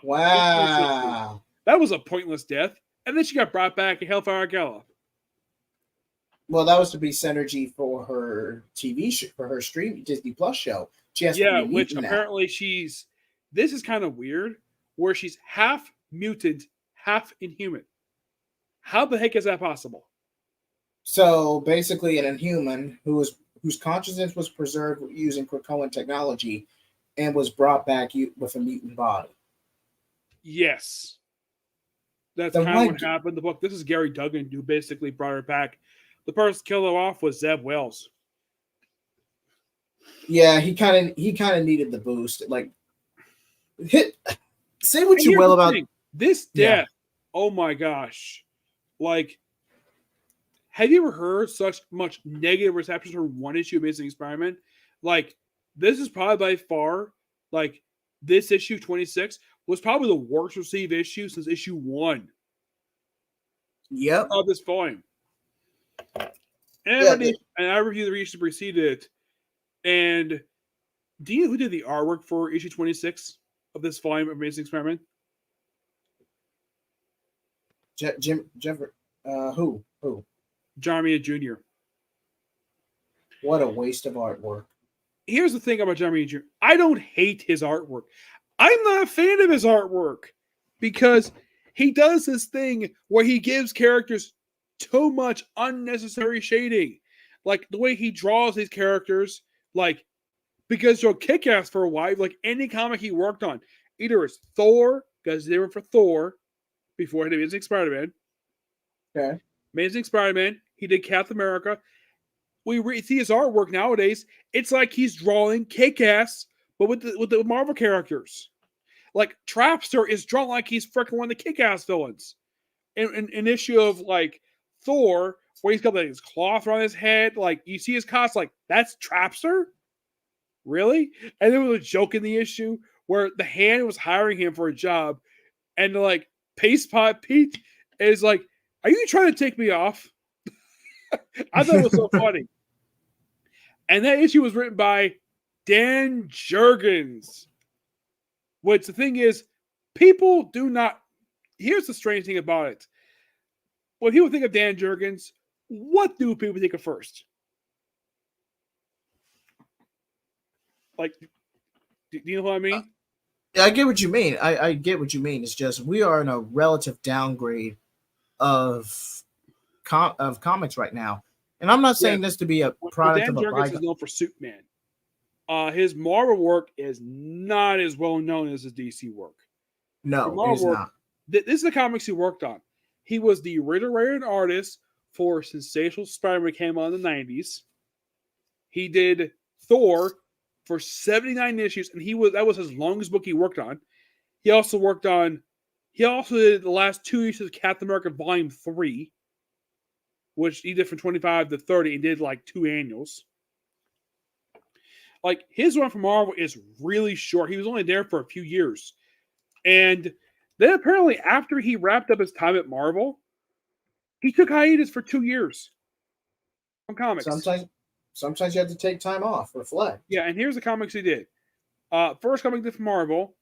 Wow. That was a pointless death. And then she got brought back in Hellfire Gala. Well, that was to be synergy for her TV show, for her stream Disney Plus show. She has to be which now. Apparently this is kind of weird, where she's half mutant, half inhuman. How the heck is that possible? So basically, an inhuman whose consciousness was preserved using Krakoan technology and was brought back with a mutant body. Yes. That's The kind of one, what happened in the book. This is Gary Duggan who basically brought her back. The person killed her off was Zeb Wells. yeah, he kind of needed the boost. Like, say what And you here's will the about thing. This yeah. death, oh my gosh. Like, have you ever heard such much negative reception for one issue of Amazing Spider-Man? Like, this is probably by far, like, this issue 26 was probably the worst received issue since issue 1 Yep. of this volume. And, Yeah, I reviewed the issue that preceded it. And do you know who did the artwork for issue 26 of this volume of Amazing Spider-Man? Jim Jeffrey. Who? John Romita Jr. What a waste of artwork. Here's the thing about John Romita Jr. I don't hate his artwork. I'm not a fan of his artwork because he does this thing where he gives characters too much unnecessary shading. Like the way he draws these characters, like because you'll kick ass for a while, like any comic he worked on. Either it's Thor, because they were for Thor before he did Amazing Spider-Man. Okay. Amazing Spider-Man. He did Captain America. We see his artwork nowadays. It's like he's drawing Kick-Ass, but with the Marvel characters. Like Trapster is drawn like he's freaking one of the Kick-Ass villains. In an issue of like Thor, where he's got like his cloth around his head, like you see his costume, like that's Trapster, really? And there was a joke in the issue where the Hand was hiring him for a job, and like Paste Pot Pete is like, "Are you trying to take me off?" I thought it was so funny. And that issue was written by Dan Jurgens. Which the thing is, people do not. Here's the strange thing about it. When people think of Dan Jurgens, what do people think of first? Like, do you know what I mean? I get what you mean. I get what you mean. It's just we are in a relative downgrade of comics right now, and I'm not saying this to be a product Dan of a Jurgens is known for Superman. His Marvel work is not as well known as his DC work. No, it is not. This is the comics he worked on. He was the writer and artist for Sensational Spider-Man came on in the 90s. He did Thor for 79 issues, and that was his longest book he worked on. He also did the last 2 issues of Captain America Volume 3, which he did from 25 to 30 and did like 2 annuals. Like his run for Marvel is really short. He was only there for a few years. And then apparently after he wrapped up his time at Marvel, he took hiatus for 2 years from comics. Sometimes you have to take time off, reflect. Yeah, and here's the comics he did. First comic he did for Marvel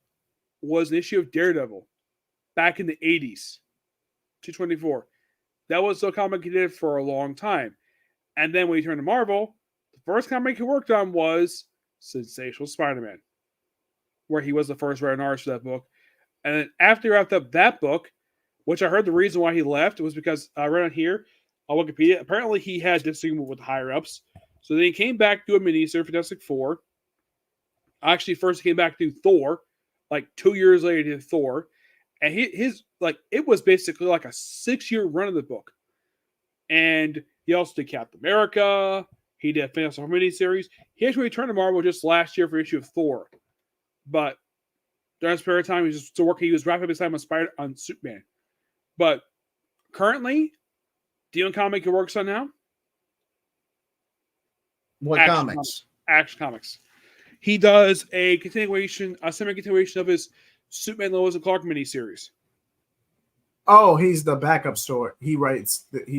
was an issue of Daredevil back in the 80s, 224. That was the comic he did for a long time. And then when he turned to Marvel, the first comic he worked on was Sensational Spider-Man, where he was the first writer and artist for that book. And then after he wrapped up that book, which I heard the reason why he left was because I read on here on Wikipedia, apparently he had disagreement with higher ups. So then he came back to a miniseries for Fantastic Four. Actually, first he came back to Thor, like 2 years later he did Thor. And it was basically like a 6-year run of the book. And he also did Captain America. He did Fantastic Four miniseries. He actually returned to Marvel just last year for an issue of Thor. But during his spare time, he was just still working. He was wrapping up his time on Superman. But currently, do you know comic he works on now? What comics? Action Comics. He does a semi-continuation of his Superman Lois and Clark miniseries. Oh, he's the backup story. He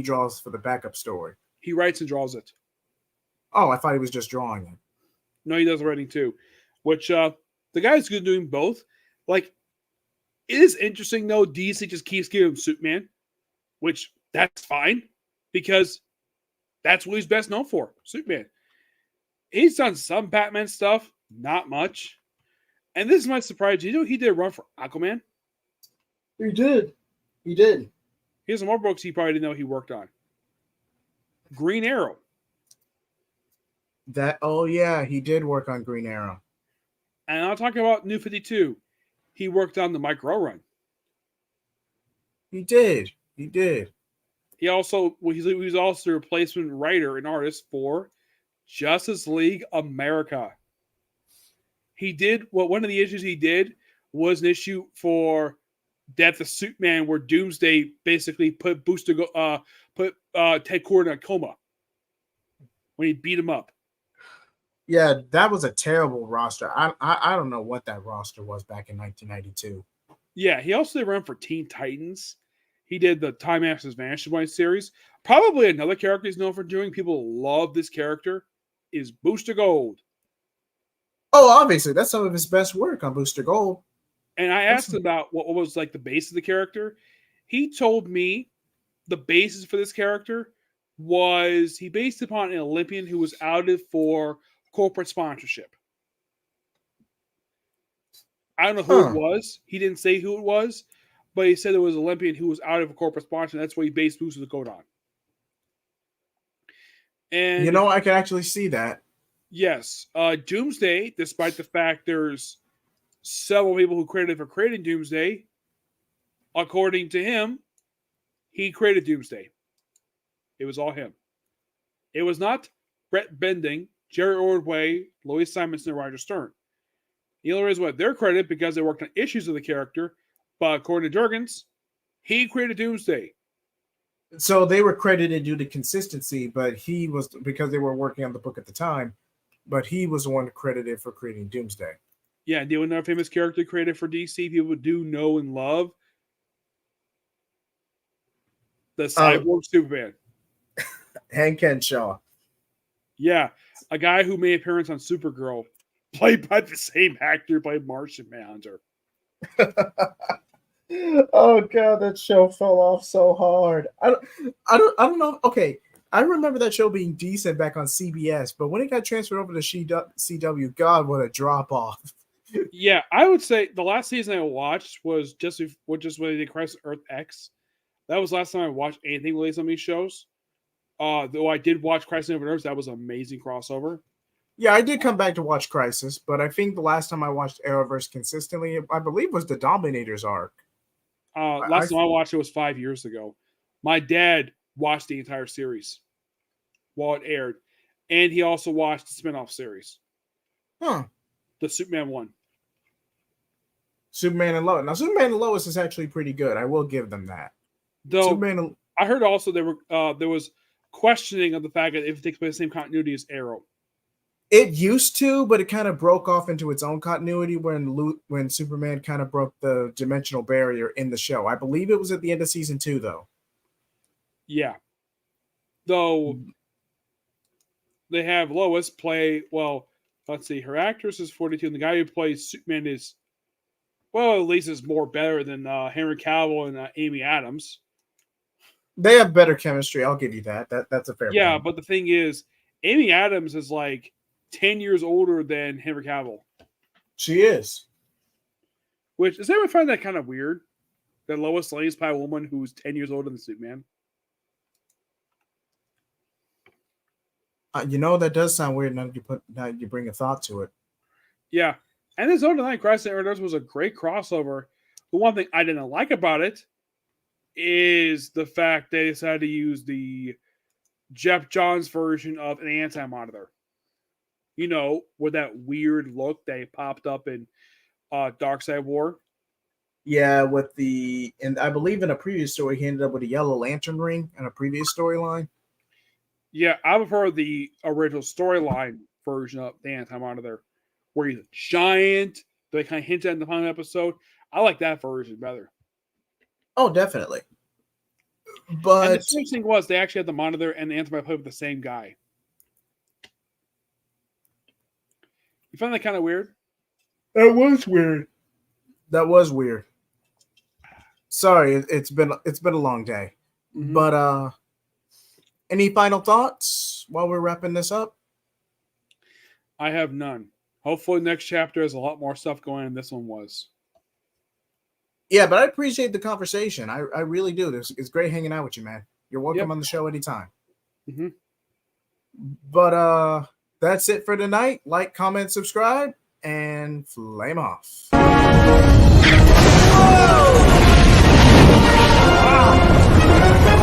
draws for the backup story. He writes and draws it. Oh, I thought he was just drawing it. No, he does writing too. Which the guy's good doing both. Like, it is interesting though. DC just keeps giving him Superman, which that's fine because that's what he's best known for. Superman. He's done some Batman stuff, not much. And this might surprise you. You know he did a run for Aquaman? He did. Here's some more books he probably didn't know he worked on. Green Arrow. He did work on Green Arrow. And I'm talking about New 52. He worked on the Mike Rowe run. He did. He did. He was also the replacement writer and artist for Justice League America. He did one of the issues he did was an issue for Death of Superman, where Doomsday basically put Ted Cord in a coma when he beat him up. Yeah, that was a terrible roster. I don't know what that roster was back in 1992. Yeah, he also did run for Teen Titans. He did the Time Masters Vanishing Point series. Probably another character he's known for doing. People love this character. Is Booster Gold. Oh, obviously, that's some of his best work on Booster Gold. And I asked him about what was like the base of the character. He told me the basis for this character was he based upon an Olympian who was outed for corporate sponsorship. I don't know who it was. He didn't say who it was, but he said it was an Olympian who was outed for corporate sponsorship. That's what he based Booster Gold on. And you know, I can actually see that. Yes. Doomsday, despite the fact there's several people who credited for creating Doomsday, according to him, he created Doomsday. It was all him. It was not Brett Bending, Jerry Ordway, Louise Simonson, or Roger Stern. The only reason why they're credited because they worked on issues of the character, but according to Jurgens, he created Doomsday. So they were credited due to consistency, but he was, because they were working on the book at the time, but he was the one credited for creating Doomsday. Yeah, do another famous character created for DC people do know and love? The Cyborg Superman. Hank Henshaw. Yeah, a guy who made an appearance on Supergirl, played by the same actor who played Martian Manhunter. Oh god, that show fell off so hard. I don't know. Okay, I remember that show being decent back on CBS, but when it got transferred over to CW, God, what a drop off. Yeah, I would say the last season I watched was just when they did Crisis on Earth X. That was the last time I watched anything related on these shows. Though I did watch Crisis on Earth, that was an amazing crossover. Yeah, I did come back to watch Crisis, but I think the last time I watched Arrowverse consistently, I believe, was the Dominators arc. Last time I watched it was 5 years ago. My dad watched the entire series while it aired, and he also watched the spinoff series. Huh. The Superman one. Superman and Lois. Now, Superman and Lois is actually pretty good. I will give them that. Though I heard also there was questioning of the fact that if it takes place in the same continuity as Arrow. It used to, but it kind of broke off into its own continuity when Superman kind of broke the dimensional barrier in the show. I believe it was at the end of season 2, though. Yeah. Though they have Lois play, well, let's see, her actress is 42, and the guy who plays Superman is, well, at least is more better than Henry Cavill and Amy Adams. They have better chemistry. I'll give you that. That's a fair Yeah, point. but the thing is, Amy Adams is like 10 years older than Henry Cavill. She is. Which, does anyone find that kind of weird? That Lois Lane is by a woman who's 10 years older than Superman? That does sound weird now you bring a thought to it. Yeah. And this Zone of Night Crisis on Earth was a great crossover. The one thing I didn't like about it is the fact they decided to use the Jeff Johns version of an anti-monitor. With that weird look that popped up in Darkseid War. Yeah, and I believe in a previous story, he ended up with a Yellow Lantern ring in a previous storyline. Yeah, I prefer the original storyline version of the anti-monitor, where he's a giant. They kind of hint at in the final episode. I like that version better. Oh, definitely. But and the strange thing was they actually had the monitor and the anti-monitor played with the same guy. You find that kind of weird? That was weird. Sorry, it's been a long day. Mm-hmm. But any final thoughts while we're wrapping this up? I have none. Hopefully next chapter has a lot more stuff going on than this one was. Yeah, but I appreciate the conversation. I really do. It's great hanging out with you, man. You're welcome on the show anytime. Mm-hmm. But that's it for tonight. Like, comment, subscribe, and flame off. Whoa! Bye.